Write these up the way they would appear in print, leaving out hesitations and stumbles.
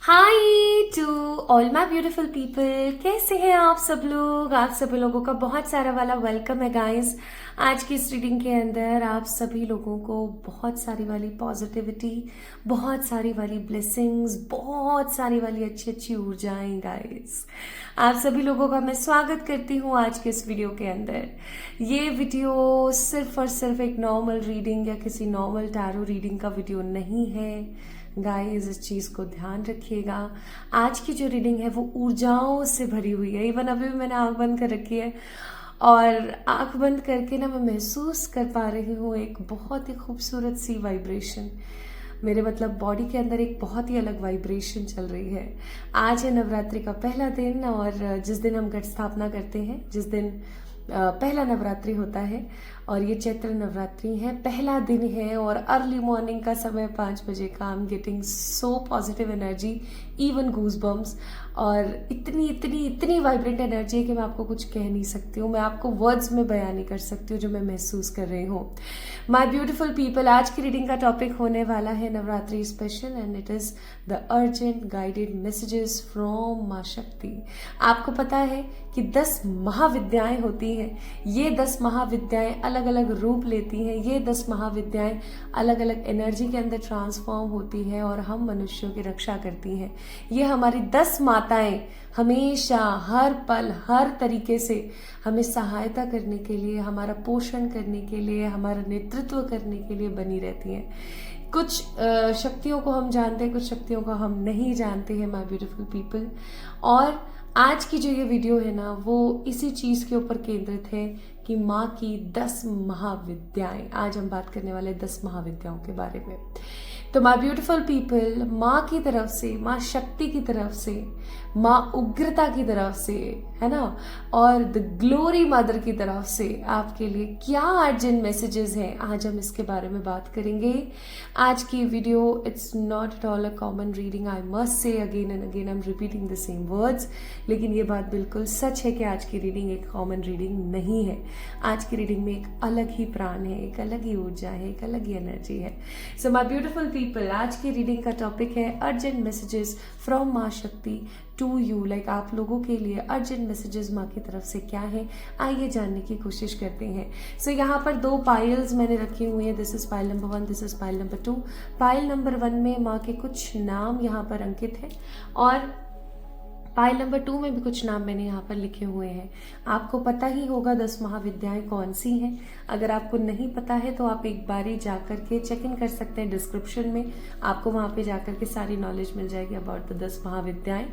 Hi to all my beautiful people. कैसे हैं आप सब लोग? आप सभी लोगों का बहुत सारा वाला वेलकम है गाइस। आज की इस रीडिंग के अंदर आप सभी लोगों को बहुत सारी वाली पॉजिटिविटी, बहुत सारी वाली ब्लेसिंग्स, बहुत सारी वाली अच्छी अच्छी ऊर्जाएं गाइस। आप सभी लोगों का मैं स्वागत करती हूँ आज के इस वीडियो के अंदर। ये वीडियो सिर्फ और सिर्फ एक नॉर्मल रीडिंग या किसी नॉर्मल टैरो रीडिंग का वीडियो नहीं है गाइस, इस चीज को ध्यान रखिएगा। आज की जो रीडिंग है वो ऊर्जाओं से भरी हुई है। इवन अभी भी मैंने आंख बंद कर रखी है और आंख बंद करके ना मैं महसूस कर पा रही हूँ एक बहुत ही खूबसूरत सी वाइब्रेशन। मेरे मतलब बॉडी के अंदर एक बहुत ही अलग वाइब्रेशन चल रही है। आज है नवरात्रि का पहला दिन और जिस दिन हम घट स्थापना करते हैं, जिस दिन पहला नवरात्रि होता है और ये चैत्र नवरात्रि है, पहला दिन है और अर्ली मॉर्निंग का समय 5 बजे का। I am getting so positive energy, even goosebumps, और इतनी इतनी इतनी वाइब्रेंट एनर्जी है कि मैं आपको कुछ कह नहीं सकती हूँ, मैं आपको वर्ड्स में बयान नहीं कर सकती हूँ जो मैं महसूस कर रही हूँ। माई ब्यूटिफुल पीपल, आज की रीडिंग का टॉपिक होने वाला है Navratri special and it is the urgent guided messages from माँ शक्ति। आपको पता है कि 10 महाविद्याएं होती हैं। ये 10 महाविद्याएं अलग अलग रूप लेती हैं। ये 10 महाविद्याएं अलग अलग एनर्जी के अंदर ट्रांसफॉर्म होती हैं और हम मनुष्यों की रक्षा करती हैं। ये हमारी 10 माताएं हमेशा, हर पल, हर तरीके से हमें सहायता करने के लिए, हमारा पोषण करने के लिए, हमारा नेतृत्व करने के लिए बनी रहती हैं। कुछ शक्तियों को हम जानते हैं, कुछ शक्तियों को हम नहीं जानते हैं माय ब्यूटीफुल पीपल। और आज की जो ये वीडियो है ना वो इसी चीज के ऊपर केंद्रित है कि माँ की 10 महाविद्याएं। आज हम बात करने वाले 10 महाविद्याओं के बारे में। तो माय ब्यूटीफुल पीपल, माँ की तरफ से, माँ शक्ति की तरफ से, माँ उग्रता की तरफ से, है ना, और द ग्लोरी मदर की तरफ से आपके लिए क्या अर्जेंट मैसेजेस हैं, आज हम इसके बारे में बात करेंगे। आज की video it's not at all a common reading, I must say again and again, I am repeating the same words, लेकिन ये बात बिल्कुल सच है कि आज की रीडिंग एक कॉमन रीडिंग नहीं है। आज की रीडिंग में एक अलग ही प्राण है, एक अलग ही ऊर्जा है, एक अलग ही एनर्जी है। सो माय ब्यूटीफुल पीपल, आज की रीडिंग का टॉपिक है अर्जेंट मैसेजेस फ्रॉम माँ शक्ति टू यू। लाइक आप लोगों के लिए अर्जेंट मैसेजेस माँ की तरफ से क्या है, आइए जानने की कोशिश करते हैं। सो यहाँ पर 2 पाइल्स मैंने रखी हुई हैं। This is pile number 1, this is pile number 2। Pile number 1 में माँ के कुछ नाम यहाँ पर अंकित है और पाइल नंबर 2 में भी कुछ नाम मैंने यहाँ पर लिखे हुए हैं। आपको पता ही होगा 10 महाविद्याएं कौन सी हैं। अगर आपको नहीं पता है तो आप एक बारी जाकर के चेक इन कर सकते हैं डिस्क्रिप्शन में, आपको वहाँ पे जाकर के सारी नॉलेज मिल जाएगी अबाउट द 10 महाविद्याएं।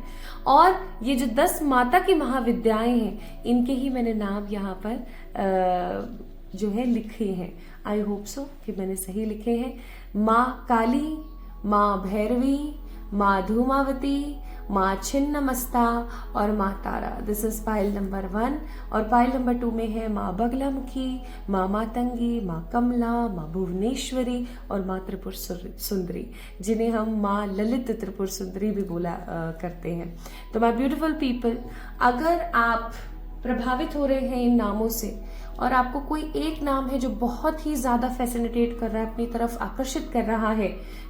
और ये जो 10 माता की महाविद्याएं हैं, इनके ही मैंने नाम यहाँ पर जो है लिखे हैं। आई होप सो कि मैंने सही लिखे हैं। माँ काली, माँ भैरवी, माँ धूमावती, माँ छिन्नमस्ता और माँ Tara. This is pile number 1। और पाइल नंबर 2 में है माँ बगलामुखी, माँ मातंगी, माँ कमला, माँ भुवनेश्वरी और माँ त्रिपुर सुंदरी, जिन्हें हम माँ ललित त्रिपुर सुंदरी भी बोला करते हैं। तो माय ब्यूटीफुल पीपल, अगर आप प्रभावित हो रहे हैं इन नामों से और आपको कोई एक नाम है जो बहुत ही ज्यादा फैसिनेटेट कर रहा है, अपनी तरफ आकर्षित कर रहा है,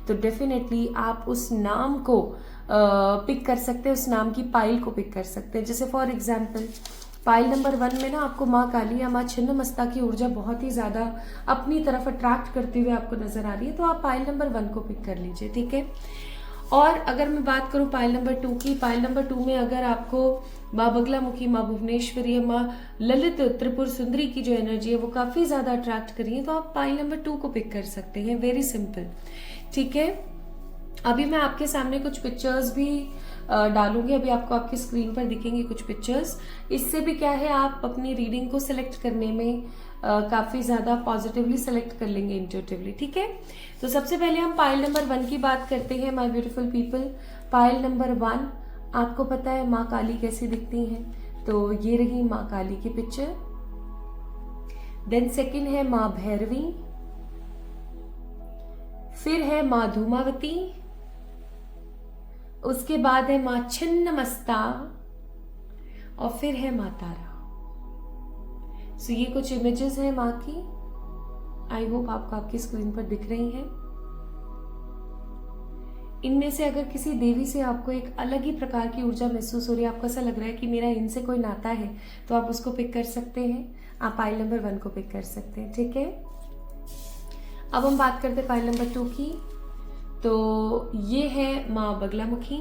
तो डेफिनेटली आप उस नाम को पिक कर सकते हैं, उस नाम की पाइल को पिक कर सकते हैं। जैसे फॉर एग्जाम्पल पाइल नंबर 1 में ना आपको माँ काली या माँ छिन्नमस्ता की ऊर्जा बहुत ही ज्यादा अपनी तरफ अट्रैक्ट करते हुए आपको नजर आ रही है, तो आप पाइल नंबर 1 को पिक कर लीजिए, ठीक है। और अगर मैं बात करूं पाइल नंबर 2 की, पाइल नंबर 2 में अगर आपको माँ बगलामुखी, माँ भुवनेश्वरी, माँ ललित त्रिपुर सुंदरी की जो एनर्जी है वो काफी ज्यादा अट्रैक्ट करी है, तो आप पाइल नंबर 2 को पिक कर सकते हैं। वेरी सिंपल, ठीक है। अभी मैं आपके सामने कुछ पिक्चर्स भी डालूंगी, अभी आपको आपकी स्क्रीन पर दिखेंगे कुछ पिक्चर्स। इससे भी क्या है, आप अपनी रीडिंग को सिलेक्ट करने में काफी ज्यादा पॉजिटिवली सेलेक्ट कर लेंगे, इंट्यूटिवली, ठीक है। तो सबसे पहले हम पाइल नंबर 1 की बात करते हैं my beautiful people. Pile number 1, आपको पता है माँ काली कैसी दिखती हैं, तो ये रही माँ काली की पिक्चर। देन सेकंड है माँ भैरवी, फिर है माँ धूमावती, उसके बाद है माँ छिन्नमस्ता और फिर है माँ तारा। सो ये कुछ इमेजेस हैं माँ की। आई होप आपको आपकी स्क्रीन पर दिख रही हैं। इनमें से अगर किसी देवी से आपको एक अलग ही प्रकार की ऊर्जा महसूस हो रही है, आपको ऐसा लग रहा है कि मेरा इनसे कोई नाता है, तो आप उसको पिक कर सकते हैं। आप पाइल नंबर 1 को पिक कर सकते हैं, ठीक है। अब हम बात करते हैं पाइल नंबर 2 की। तो ये है माँ बगलामुखी,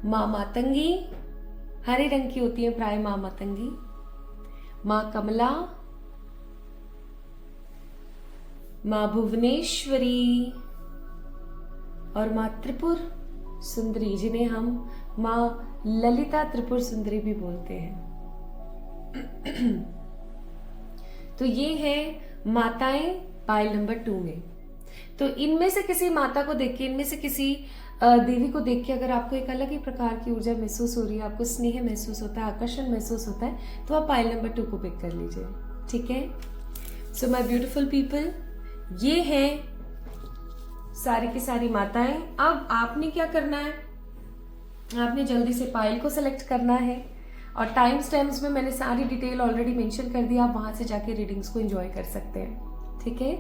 माँ मातंगी, हरे रंग की होती है प्राय माँ मातंगी, माँ कमला, माँ भुवनेश्वरी और माँ त्रिपुर सुंदरी, जिन्हें हम माँ ललिता त्रिपुर सुंदरी भी बोलते हैं। तो ये है माताएं पाइल नंबर 2 में। तो इनमें से किसी माता को देख के, इनमें से किसी देवी को देख के अगर आपको एक अलग ही प्रकार की ऊर्जा महसूस हो रही है, आपको स्नेह महसूस होता है, आकर्षण महसूस होता है, तो आप पाइल नंबर 2 को पिक कर लीजिए, ठीक है। सो माय ब्यूटीफुल पीपल, ये है सारी की सारी माताएं। अब आपने क्या करना है, आपने जल्दी से पाइल को सेलेक्ट करना है और टाइम स्टैम्प्स में मैंने सारी डिटेल ऑलरेडी मेंशन कर दी, आप वहां से जाके रीडिंग्स को एंजॉय कर सकते हैं, ठीक है।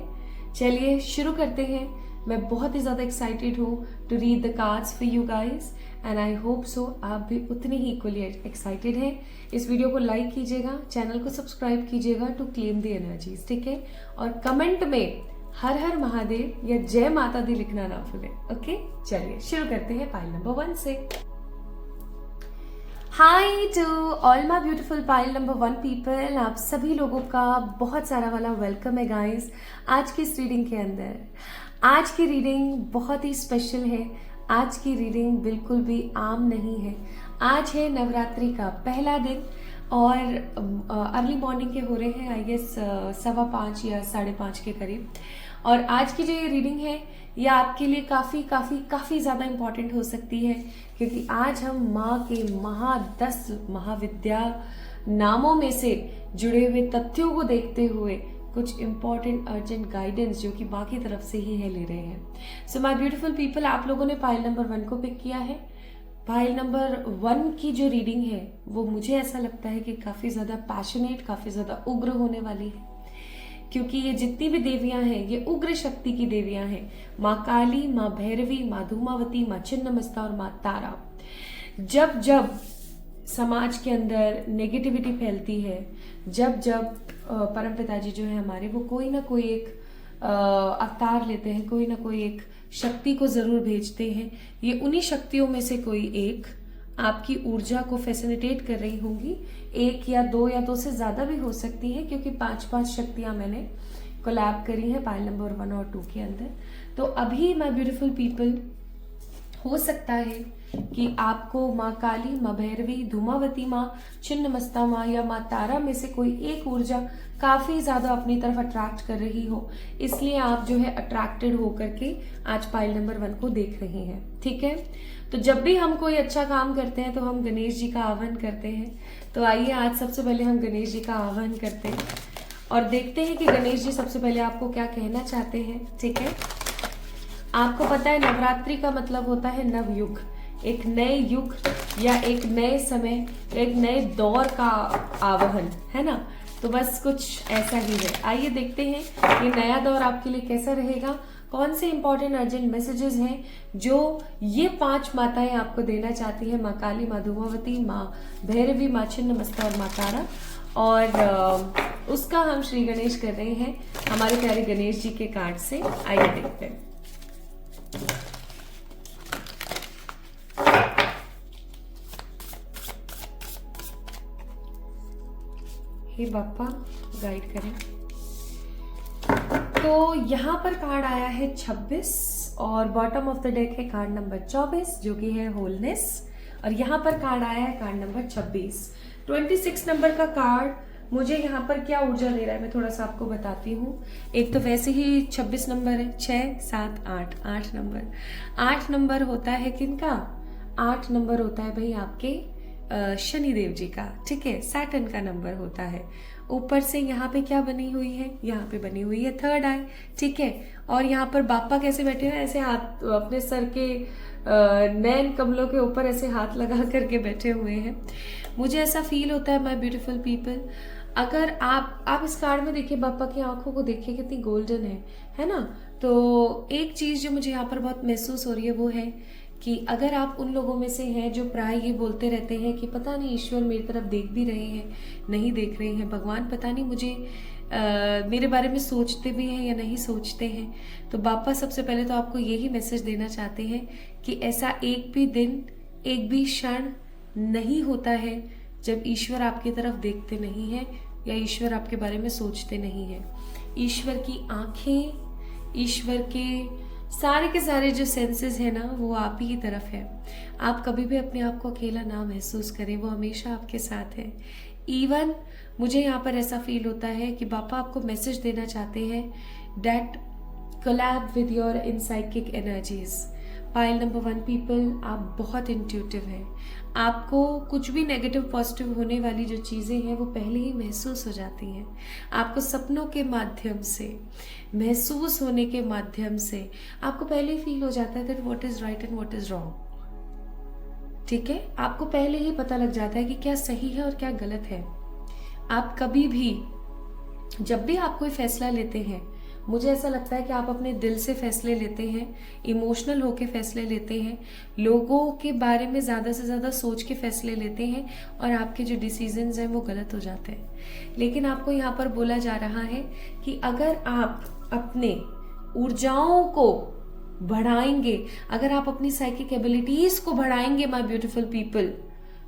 चलिए शुरू करते हैं। मैं बहुत ही ज्यादा एक्साइटेड हूँ to read the cards for you guys and I hope so आप भी उतने ही इक्वली एक्साइटेड हैं। इस वीडियो को लाइक कीजिएगा, चैनल को सब्सक्राइब कीजिएगा टू क्लेम द एनर्जीज, ठीक है। और कमेंट में हर हर महादेव या जय माता दी लिखना ना भूलें, ओके। चलिए शुरू करते हैं पाइल नंबर 1 से। Hi to all my beautiful pile number 1 people, आप सभी लोगों का बहुत सारा वाला वेलकम है गाइस आज की इस रीडिंग के अंदर। आज की रीडिंग बहुत ही स्पेशल है। आज की रीडिंग बिल्कुल भी आम नहीं है। आज है नवरात्रि का पहला दिन और अर्ली मॉर्निंग के हो रहे हैं, आई गेस 5:15 या 5:30 के करीब। और आज की जो ये रीडिंग है ये आपके लिए काफ़ी काफ़ी काफ़ी ज़्यादा इम्पॉर्टेंट हो सकती है, क्योंकि आज हम माँ के 10 महाविद्या नामों में से जुड़े हुए तथ्यों को देखते हुए कुछ इम्पॉर्टेंट अर्जेंट गाइडेंस जो कि माँ की तरफ से ही है ले रहे हैं। सो माय ब्यूटीफुल पीपल, आप लोगों ने पाइल नंबर 1 को पिक किया है। पाइल नंबर 1 की जो रीडिंग है वो मुझे ऐसा लगता है कि काफ़ी ज़्यादा पैशनेट, काफ़ी ज़्यादा उग्र होने वाली है, क्योंकि ये जितनी भी देवियां हैं ये उग्र शक्ति की देवियां हैं। माँ काली, माँ भैरवी, माँ धूमावती, माँ छिन्नमस्ता और माँ तारा। जब जब समाज के अंदर नेगेटिविटी फैलती है, जब जब परम पिताजी जो है हमारे, वो कोई ना कोई एक अवतार लेते हैं, कोई ना कोई एक शक्ति को जरूर भेजते हैं। ये उन्हीं शक्तियों में से कोई एक आपकी ऊर्जा को फैसिलिटेट कर रही होंगी। 1 या 2 या 2 से ज्यादा भी हो सकती है, क्योंकि 5 शक्तियां मैंने कोलैब करी है पाइल नंबर 1 और 2 के अंदर। तो अभी माय ब्यूटीफुल पीपल, हो सकता है कि आपको माँ काली, माँ भैरवी, धूमावती माँ, छिन्नमस्ता माँ या माँ तारा में से कोई एक ऊर्जा काफी ज्यादा अपनी तरफ अट्रैक्ट कर रही हो, इसलिए आप जो है अट्रैक्टेड होकर के आज पाइल नंबर 1 को देख रही हैं, ठीक है। तो जब भी हम कोई अच्छा काम करते हैं तो हम गणेश जी का आह्वान करते हैं। तो आइए आज सबसे पहले हम गणेश जी का आह्वान करते हैं और देखते हैं कि गणेश जी सबसे पहले आपको क्या कहना चाहते हैं, ठीक है। आपको पता है नवरात्रि का मतलब होता है नवयुग, एक नए युग या एक नए समय, एक नए दौर का आवाहन, है ना। तो बस कुछ ऐसा ही है। आइए देखते हैं ये नया दौर आपके लिए कैसा रहेगा, कौन से इंपॉर्टेंट अर्जेंट मैसेजेस हैं जो ये 5 माताएं आपको देना चाहती है। माँ काली, माँ धूमावती, माँ भैरवी, माँ छिन्नमस्ता और माँ तारा। और उसका हम श्री गणेश कर रहे हैं हमारे प्यारे गणेश जी के कार्ड से। आइए देखते हैं। हे बाप्पा गाइड करें। तो यहाँ पर कार्ड आया है 26 और बॉटम ऑफ द डेक है कार्ड नंबर 24 जो कि है होलनेस, और यहाँ पर कार्ड आया है कार्ड नंबर 26। 26 नंबर का कार्ड मुझे यहाँ पर क्या ऊर्जा दे रहा है मैं थोड़ा सा आपको बताती हूँ। एक तो वैसे ही 26 नंबर है, 6, 7, 8 नंबर। 8 नंबर होता है किनका? 8 नंबर होता है भाई आपके शनि देव जी का, ठीक है। सैटर्न का नंबर होता है। ऊपर से यहाँ पे क्या बनी हुई है? यहाँ पे बनी हुई है थर्ड आई, ठीक है। और यहाँ पर बापा कैसे बैठे हैं? ऐसे हाथ अपने सर के नैन कमलों के ऊपर ऐसे हाथ लगा करके बैठे हुए हैं। मुझे ऐसा फील होता है माय ब्यूटीफुल पीपल, अगर आप इस कार्ड में देखिए, बापा की आंखों को देखिए कितनी गोल्डन है ना। तो एक चीज़ जो मुझे यहाँ पर बहुत महसूस हो रही है वो है कि अगर आप उन लोगों में से हैं जो प्राय ये बोलते रहते हैं कि पता नहीं ईश्वर मेरी तरफ देख भी रहे हैं, नहीं देख रहे हैं, भगवान पता नहीं मुझे मेरे बारे में सोचते भी हैं या नहीं सोचते हैं, तो बापा सबसे पहले तो आपको यही मैसेज देना चाहते हैं कि ऐसा एक भी दिन, एक भी क्षण नहीं होता है जब ईश्वर आपकी तरफ देखते नहीं हैं या ईश्वर आपके बारे में सोचते नहीं हैं। ईश्वर की आंखें, ईश्वर के सारे जो सेंसेस है ना, वो आप ही की तरफ है। आप कभी भी अपने आप को अकेला ना महसूस करें, वो हमेशा आपके साथ है। इवन मुझे यहाँ पर ऐसा फील होता है कि बापा आपको मैसेज देना चाहते हैं दैट कोलैब विद योर इनसाइकिक एनर्जीज। पाइल नंबर 1 पीपल, आप बहुत इंट्यूटिव हैं। आपको कुछ भी नेगेटिव पॉजिटिव होने वाली जो चीज़ें हैं वो पहले ही महसूस हो जाती हैं। आपको सपनों के माध्यम से, महसूस होने के माध्यम से आपको पहले ही फील हो जाता है that what is right and what is wrong. ठीक है, आपको पहले ही पता लग जाता है कि क्या सही है और क्या गलत है। आप कभी भी, जब भी आप कोई फैसला लेते हैं, मुझे ऐसा लगता है कि आप अपने दिल से फैसले लेते हैं, इमोशनल होके फैसले लेते हैं, लोगों के बारे में ज़्यादा से ज़्यादा सोच के फैसले लेते हैं और आपके जो डिसीजंस हैं वो गलत हो जाते हैं। लेकिन आपको यहाँ पर बोला जा रहा है कि अगर आप अपने ऊर्जाओं को बढ़ाएंगे, अगर आप अपनी साइकिक एबिलिटीज को बढ़ाएंगे माय ब्यूटीफुल पीपल,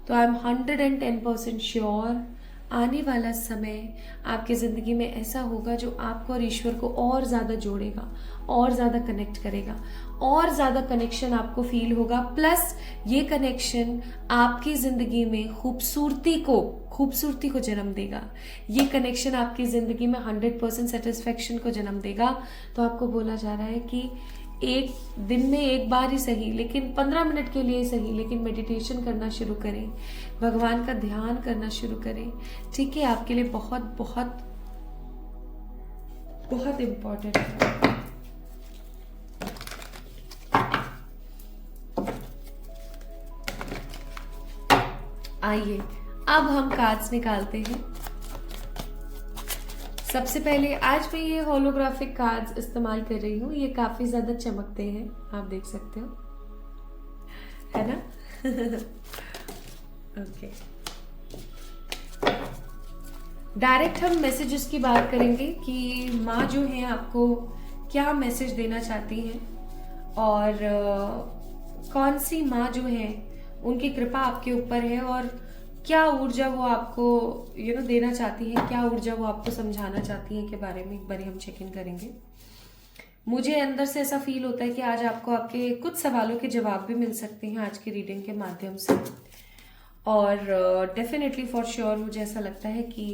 तो आई एम 110% श्योर आने वाला समय आपकी ज़िंदगी में ऐसा होगा जो आपको और ईश्वर को और ज़्यादा जोड़ेगा, और ज़्यादा कनेक्ट करेगा, और ज़्यादा कनेक्शन आपको फील होगा। प्लस ये कनेक्शन आपकी ज़िंदगी में खूबसूरती को जन्म देगा। ये कनेक्शन आपकी ज़िंदगी में 100% सेटिस्फेक्शन को जन्म देगा। तो आपको बोला जा रहा है कि एक दिन में एक बार ही सही, लेकिन 15 मिनट के लिए ही सही, लेकिन मेडिटेशन करना शुरू करें, भगवान का ध्यान करना शुरू करें। ठीक है, आपके लिए बहुत बहुत बहुत इम्पोर्टेंट है। आइए अब हम कार्ड्स निकालते हैं। सबसे पहले आज मैं ये होलोग्राफिक कार्ड्स इस्तेमाल कर रही हूँ। ये काफी ज्यादा चमकते हैं, आप देख सकते हो, है ना? ओके, डायरेक्ट हम मैसेजेस की बात करेंगे कि माँ जो है आपको क्या मैसेज देना चाहती हैं और कौन सी माँ जो है उनकी कृपा आपके ऊपर है और क्या ऊर्जा वो आपको देना चाहती है, क्या ऊर्जा वो आपको समझाना चाहती है के बारे में एक बार हम चेक इन करेंगे। मुझे अंदर से ऐसा फील होता है कि आज आपको आपके कुछ सवालों के जवाब भी मिल सकते हैं आज की रीडिंग के माध्यम से, और डेफिनेटली फॉर श्योर मुझे ऐसा लगता है कि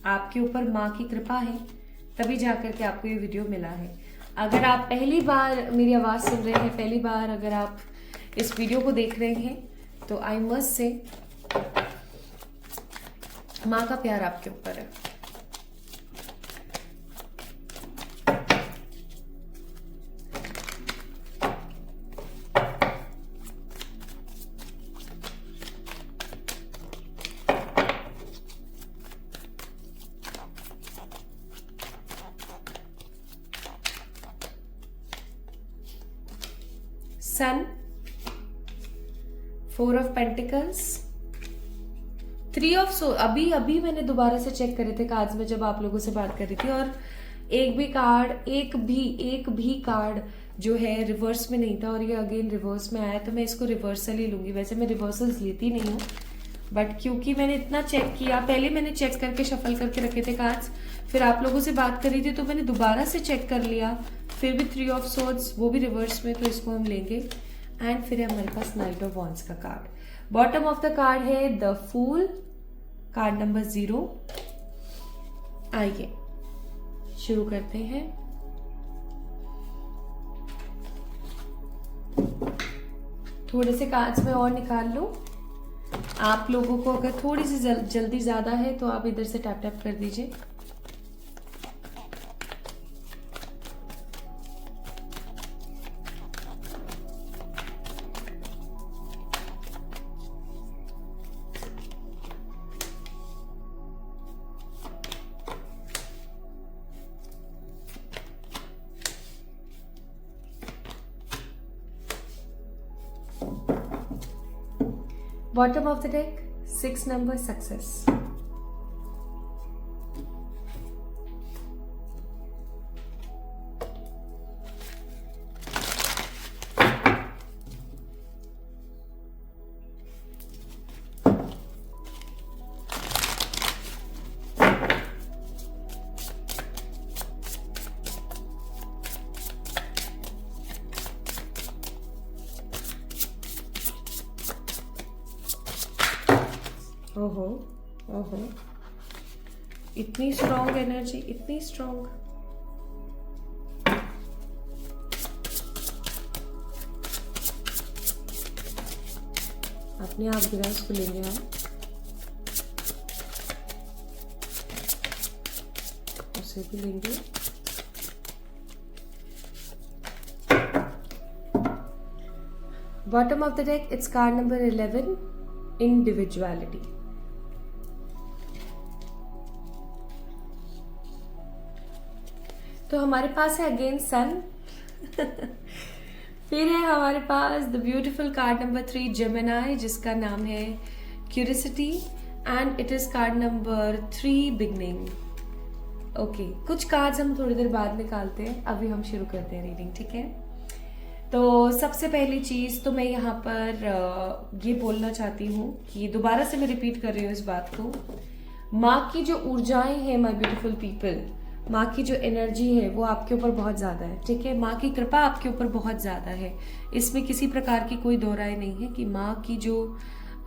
आपके ऊपर माँ की कृपा है, तभी जाकर के आपको ये वीडियो मिला है। अगर आप पहली बार मेरी आवाज़ सुन रहे हैं, पहली बार अगर आप इस वीडियो को देख रहे हैं, तो आई मस्ट से माँ का प्यार आपके ऊपर है। सन, 4 ऑफ पेंटिकल्स, 3 ऑफ सो। अभी मैंने दोबारा से चेक करे थे कार्ड्स में जब आप लोगों से बात कर रही थी, और एक भी कार्ड जो है रिवर्स में नहीं था, और ये अगेन रिवर्स में आया, तो मैं इसको रिवर्सल ही लूंगी। वैसे मैं रिवर्सल्स लेती नहीं हूँ, बट क्योंकि मैंने इतना चेक किया, पहले मैंने चेक करके शफल करके रखे थे कार्ड्स, फिर आप लोगों से बात करी थी तो मैंने दोबारा से चेक कर लिया, फिर भी 3 ऑफ सोर्ड्स, वो भी रिवर्स में, तो इसको हम लेंगे। एंड फिर हमारे पास नाइट ऑफ वॉन्ड्स का card. Bottom of the card है द फूल, कार्ड नंबर 0। आइए शुरू करते हैं। थोड़े से कार्ड्स में और निकाल लो। आप लोगों को अगर थोड़ी सी जल्दी ज्यादा है तो आप इधर से टैप टैप कर दीजिए। Bottom of the deck, 6 number, success. ओहो ओहो, इतनी स्ट्रॉन्ग एनर्जी, इतनी स्ट्रॉन्ग। अपने आप गिलास को लेंगे आप, उसे भी लेंगे। Bottom of the deck, it's card number 11, individuality. तो हमारे पास है अगेन सन। फिर है हमारे पास the beautiful card number 3, Gemini, जिसका नाम है curiosity, and it is card number 3, beginning. Okay, कुछ कार्ड्स हम थोड़ी देर बाद निकालते हैं, अभी हम शुरू करते हैं रीडिंग, ठीक है। तो सबसे पहली चीज तो मैं यहाँ पर ये बोलना चाहती हूँ कि दोबारा से मैं रिपीट कर रही हूँ इस बात को। माँ की जो ऊर्जाएं हैं माय ब्यूटीफुल पीपल, माँ की जो एनर्जी है वो आपके ऊपर बहुत ज़्यादा है, ठीक है। माँ की कृपा आपके ऊपर बहुत ज़्यादा है, इसमें किसी प्रकार की कोई दो राय नहीं है कि माँ की जो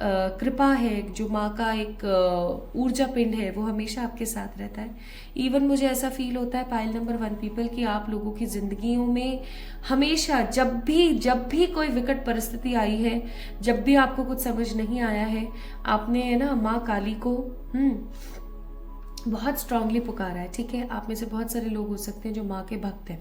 कृपा है, जो माँ का एक ऊर्जा पिंड है, वो हमेशा आपके साथ रहता है। इवन मुझे ऐसा फील होता है पाइल नंबर 1 पीपल कि आप लोगों की जिंदगियों में हमेशा जब भी कोई विकट परिस्थिति आई है, जब भी आपको कुछ समझ नहीं आया है, आपने है ना माँ काली को बहुत स्ट्रांगली पुकारा है, ठीक है। आप में से बहुत सारे लोग हो सकते हैं जो माँ के भक्त हैं,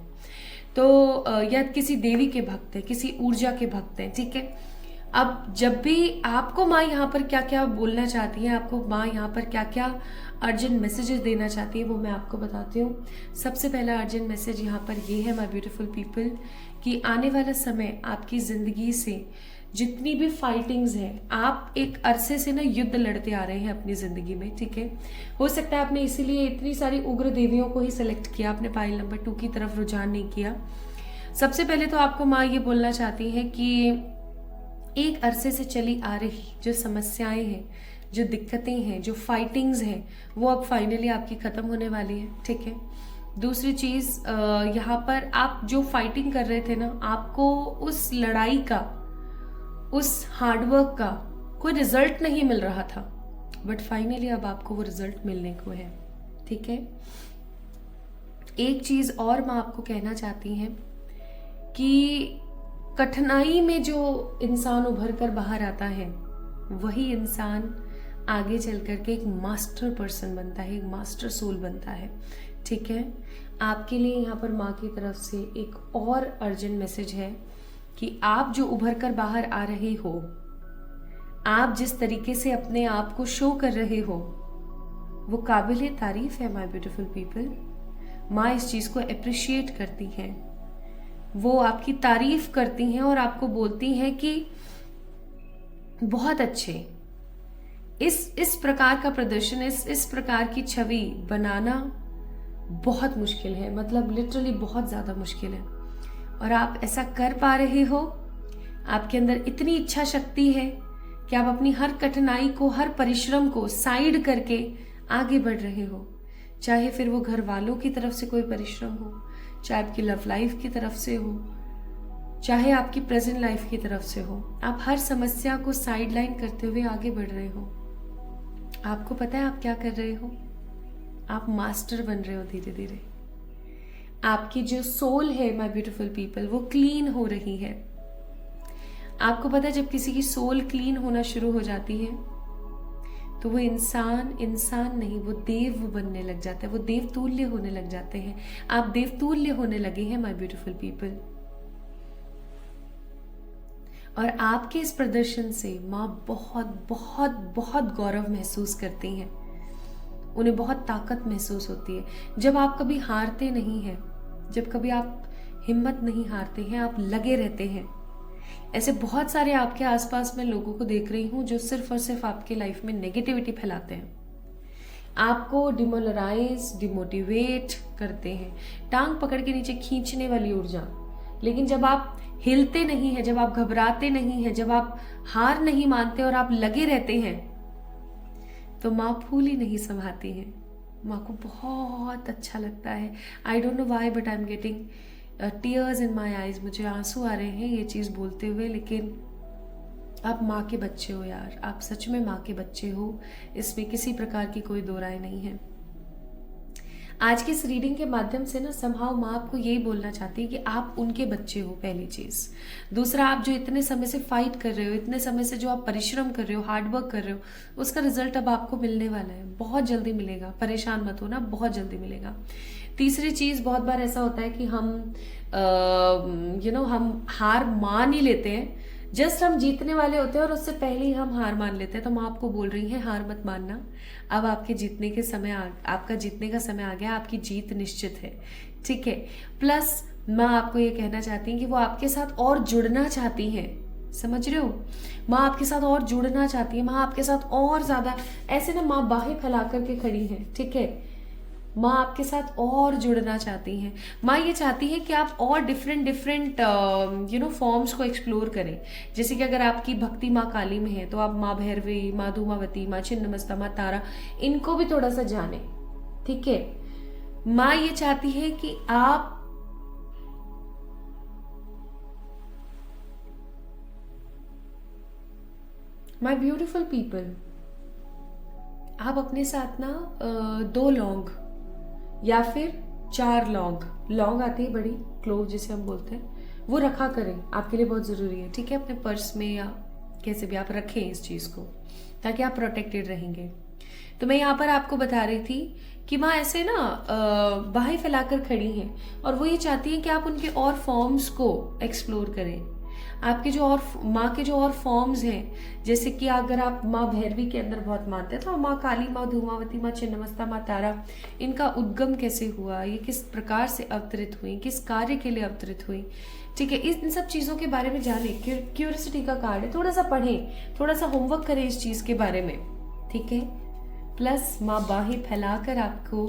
तो या किसी देवी के भक्त हैं, किसी ऊर्जा के भक्त हैं, ठीक है। अब जब भी आपको माँ यहाँ पर क्या क्या बोलना चाहती है, आपको माँ यहाँ पर क्या क्या अर्जेंट मैसेजेस देना चाहती है, वो मैं आपको बताती हूँ। सबसे पहला अर्जेंट मैसेज यहाँ पर ये है माय ब्यूटीफुल पीपल कि आने वाला समय आपकी ज़िंदगी से जितनी भी फाइटिंग्स हैं, आप एक अरसे से ना युद्ध लड़ते आ रहे हैं अपनी ज़िंदगी में, ठीक है। हो सकता है आपने इसीलिए इतनी सारी उग्र देवियों को ही सिलेक्ट किया, आपने पाइल नंबर 2 की तरफ रुझान नहीं किया। सबसे पहले तो आपको माँ ये बोलना चाहती है कि एक अरसे से चली आ रही जो समस्याएं हैं, जो दिक्कतें हैं, जो फाइटिंग्स हैं, वो अब फाइनली आपकी ख़त्म होने वाली है, ठीक है। दूसरी चीज़, यहाँ पर आप जो फाइटिंग कर रहे थे ना, आपको उस लड़ाई का, उस हार्डवर्क का कोई रिजल्ट नहीं मिल रहा था, बट फाइनली अब आपको वो रिजल्ट मिलने को है, ठीक है। एक चीज़ और मैं आपको कहना चाहती हैं कि कठिनाई में जो इंसान उभर कर बाहर आता है, वही इंसान आगे चल कर के एक मास्टर पर्सन बनता है, एक मास्टर सोल बनता है, ठीक है। आपके लिए यहाँ पर माँ की तरफ से एक और अर्जेंट मैसेज है कि आप जो उभर कर बाहर आ रहे हो, आप जिस तरीके से अपने आप को शो कर रहे हो, वो काबिल तारीफ है माय ब्यूटीफुल पीपल। माँ इस चीज़ को अप्रिशिएट करती हैं, वो आपकी तारीफ करती हैं और आपको बोलती हैं कि बहुत अच्छे। इस प्रकार का प्रदर्शन, इस प्रकार की छवि बनाना बहुत मुश्किल है, मतलब लिटरली बहुत ज़्यादा मुश्किल है, और आप ऐसा कर पा रहे हो। आपके अंदर इतनी इच्छा शक्ति है कि आप अपनी हर कठिनाई को, हर परिश्रम को साइड करके आगे बढ़ रहे हो, चाहे फिर वो घर वालों की तरफ से कोई परिश्रम हो, चाहे आपकी लव लाइफ की तरफ से हो, चाहे आपकी प्रेजेंट लाइफ की तरफ से हो। आप हर समस्या को साइड लाइन करते हुए आगे बढ़ रहे हो। आपको पता है आप क्या कर रहे हो? आप मास्टर बन रहे हो धीरे धीरे। आपकी जो सोल है माय ब्यूटीफुल पीपल, वो क्लीन हो रही है। आपको पता है जब किसी की सोल क्लीन होना शुरू हो जाती है तो वो इंसान नहीं, वो देव बनने लग जाता है, वो देवतुल्य होने लग जाते हैं। आप देवतुल्य होने लगे हैं माय ब्यूटीफुल पीपल। और आपके इस प्रदर्शन से माँ बहुत बहुत बहुत गौरव महसूस करती हैं, उन्हें बहुत ताकत महसूस होती है। जब आप कभी हारते नहीं हैं, जब कभी आप हिम्मत नहीं हारते हैं, आप लगे रहते हैं, ऐसे बहुत सारे आपके आसपास मैं लोगों को देख रही हूँ जो सिर्फ और सिर्फ आपके लाइफ में नेगेटिविटी फैलाते हैं, आपको डिमोरलाइज डिमोटिवेट करते हैं, टांग पकड़ के नीचे खींचने वाली ऊर्जा। लेकिन जब आप हिलते नहीं हैं, जब आप घबराते नहीं हैं, जब आप हार नहीं मानते और आप लगे रहते हैं, तो माँ फूल ही नहीं समाती है। माँ को बहुत अच्छा लगता है। I don't know why but I am getting tears in my eyes. मुझे आंसू आ रहे हैं ये चीज़ बोलते हुए। लेकिन आप माँ के बच्चे हो यार, आप सच में माँ के बच्चे हो, इसमें किसी प्रकार की कोई दो राय नहीं है। आज की इस रीडिंग के माध्यम से ना समहाउ माँ आपको यही बोलना चाहती है कि आप उनके बच्चे हो, पहली चीज। दूसरा, आप जो इतने समय से फाइट कर रहे हो, इतने समय से जो आप परिश्रम कर रहे हो, हार्डवर्क कर रहे हो, उसका रिजल्ट अब आपको मिलने वाला है, बहुत जल्दी मिलेगा। परेशान मत होना, बहुत जल्दी मिलेगा। तीसरी चीज, बहुत बार ऐसा होता है कि हम हम हार मान ही लेते हैं, जस्ट हम जीतने वाले होते हैं और उससे पहले ही हम हार मान लेते हैं। तो माँ आपको बोल रही है हार मत मानना, अब आपके जीतने के समय आपका जीतने का समय आ गया, आपकी जीत निश्चित है, ठीक है। प्लस माँ आपको ये कहना चाहती है कि वो आपके साथ और जुड़ना चाहती हैं, समझ रहे हो। माँ आपके साथ और जुड़ना चाहती है, माँ आपके साथ और ज्यादा ऐसे ना माँ बाहें फैला करके खड़ी है, ठीक है। माँ आपके साथ और जुड़ना चाहती हैं। माँ ये चाहती है कि आप और डिफरेंट फॉर्म्स को एक्सप्लोर करें। जैसे कि अगर आपकी भक्ति माँ काली में है तो आप माँ भैरवी, माँ धूमावती, माँ छिन्नमस्ता, माँ तारा, इनको भी थोड़ा सा जाने, ठीक है। माँ ये चाहती है कि आप माय ब्यूटिफुल पीपल, आप अपने साथ ना 2 लौंग या फिर 4 लौंग आती है बड़ी, क्लोव जिसे हम बोलते हैं, वो रखा करें, आपके लिए बहुत जरूरी है, ठीक है। अपने पर्स में या कैसे भी आप रखें इस चीज को, ताकि आप प्रोटेक्टेड रहेंगे। तो मैं यहाँ पर आपको बता रही थी कि माँ ऐसे ना बाहें फैलाकर खड़ी हैं और वो ये चाहती है कि आप उनके और फॉर्म्स को एक्सप्लोर करें। आपके जो और माँ के जो और फॉर्म्स हैं, जैसे कि अगर आप माँ भैरवी के अंदर बहुत मानते हैं तो माँ काली, माँ धूमावती, माँ छिन्नमस्ता, माँ तारा, इनका उद्गम कैसे हुआ, ये किस प्रकार से अवतरित हुई, किस कार्य के लिए अवतरित हुई, ठीक है। इन सब चीजों के बारे में जाने, क्यूरियोसिटी का कार्ड है, थोड़ा सा पढ़ें, थोड़ा सा होमवर्क करें इस चीज के बारे में, ठीक है। प्लस माँ बाहें फैलाकर आपको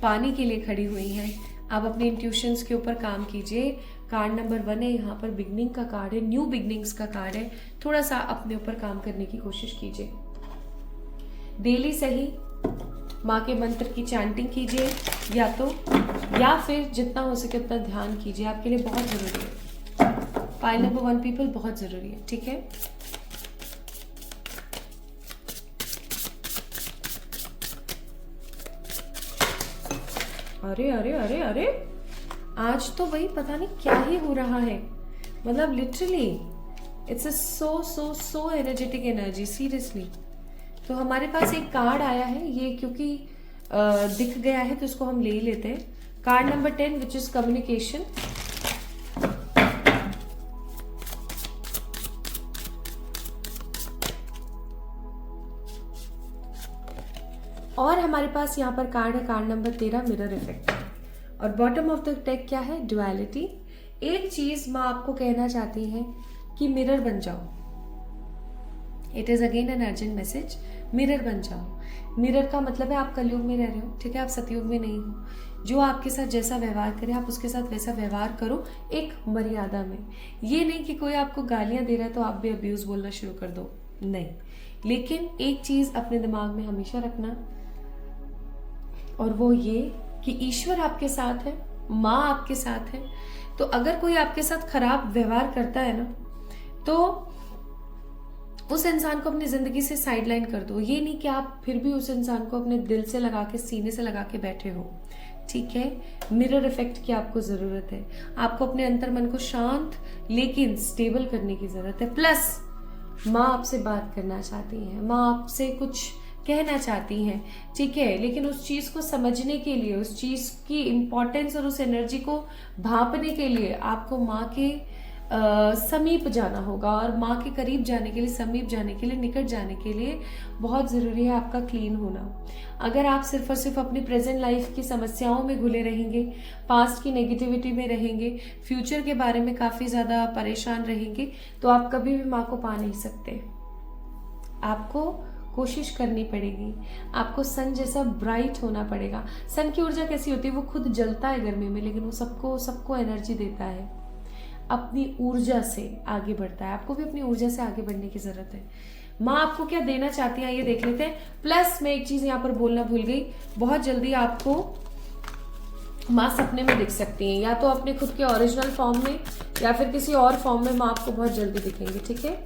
पानी के लिए खड़ी हुई है। आप अपने इंट्यूशंस के ऊपर काम कीजिए। कार्ड नंबर 1 है यहाँ पर, बिगनिंग का कार्ड है, न्यू बिगनिंग्स का कार्ड है। थोड़ा सा अपने ऊपर काम करने की कोशिश कीजिए। डेली सही माँ के मंत्र की चैंटिंग कीजिए, या फिर जितना हो सके उतना ध्यान कीजिए, आपके लिए बहुत जरूरी है। पाइल नंबर 1 पीपल, बहुत जरूरी है, ठीक है। अरे अरे अरे अरे, आज तो वही पता नहीं क्या ही हो रहा है, मतलब literally it's a so energetic energy, seriously. तो हमारे पास एक कार्ड आया है, ये क्योंकि दिख गया है तो इसको हम ले ही लेते हैं। Card number 10 which is communication. और हमारे पास यहाँ पर कार्ड है, कार्ड नंबर 13 मिरर इफेक्ट। और बॉटम ऑफ द डेक क्या है, ड्युअलिटी। एक चीज माँ आपको कहना चाहती है कि मिरर बन जाओ। It is again an urgent message, mirror बन जाओ। मिरर का मतलब है आप कलयुग में रह रहे हो, ठीक है, आप सतयुग में नहीं हो। जो आपके साथ जैसा व्यवहार करे आप उसके साथ वैसा व्यवहार करो, एक मर्यादा में। ये नहीं कि कोई आपको गालियां दे रहा है तो आप भी अब्यूज बोलना शुरू कर दो, नहीं। लेकिन एक चीज अपने दिमाग में हमेशा रखना, और वो ये कि ईश्वर आपके साथ है, माँ आपके साथ है। तो अगर कोई आपके साथ खराब व्यवहार करता है ना, तो उस इंसान को अपनी जिंदगी से साइडलाइन कर दो। ये नहीं कि आप फिर भी उस इंसान को अपने दिल से लगा के, सीने से लगा के बैठे हो, ठीक है। मिरर इफेक्ट की आपको जरूरत है। आपको अपने अंतर मन को शांत लेकिन स्टेबल करने की जरूरत है। प्लस माँ आपसे बात करना चाहती है, माँ आपसे कुछ कहना चाहती हैं, ठीक है। लेकिन उस चीज को समझने के लिए, उस चीज की इम्पोर्टेंस और उस एनर्जी को भांपने के लिए आपको माँ के समीप जाना होगा, और माँ के करीब जाने के लिए, समीप जाने के लिए, निकट जाने के लिए बहुत ज़रूरी है आपका क्लीन होना। अगर आप सिर्फ और सिर्फ अपनी प्रेजेंट लाइफ की समस्याओं में घुले रहेंगे, पास्ट की नेगेटिविटी में रहेंगे, फ्यूचर के बारे में काफ़ी ज़्यादा परेशान रहेंगे, तो आप कभी भी माँ को पा नहीं सकते। आपको कोशिश करनी पड़ेगी, आपको सन जैसा ब्राइट होना पड़ेगा। सन की ऊर्जा कैसी होती है? वो खुद जलता है गर्मी में, लेकिन वो सबको एनर्जी देता है, अपनी ऊर्जा से आगे बढ़ता है। आपको भी अपनी ऊर्जा से आगे बढ़ने की जरूरत है। माँ आपको क्या देना चाहती है ये देख लेते हैं। प्लस मैं एक चीज यहाँ पर बोलना भूल गई, बहुत जल्दी आपको माँ सपने में दिख सकती हैं, या तो अपने खुद के ओरिजिनल फॉर्म में या फिर किसी और फॉर्म में माँ आपको बहुत जल्दी दिखेंगी। ठीक है,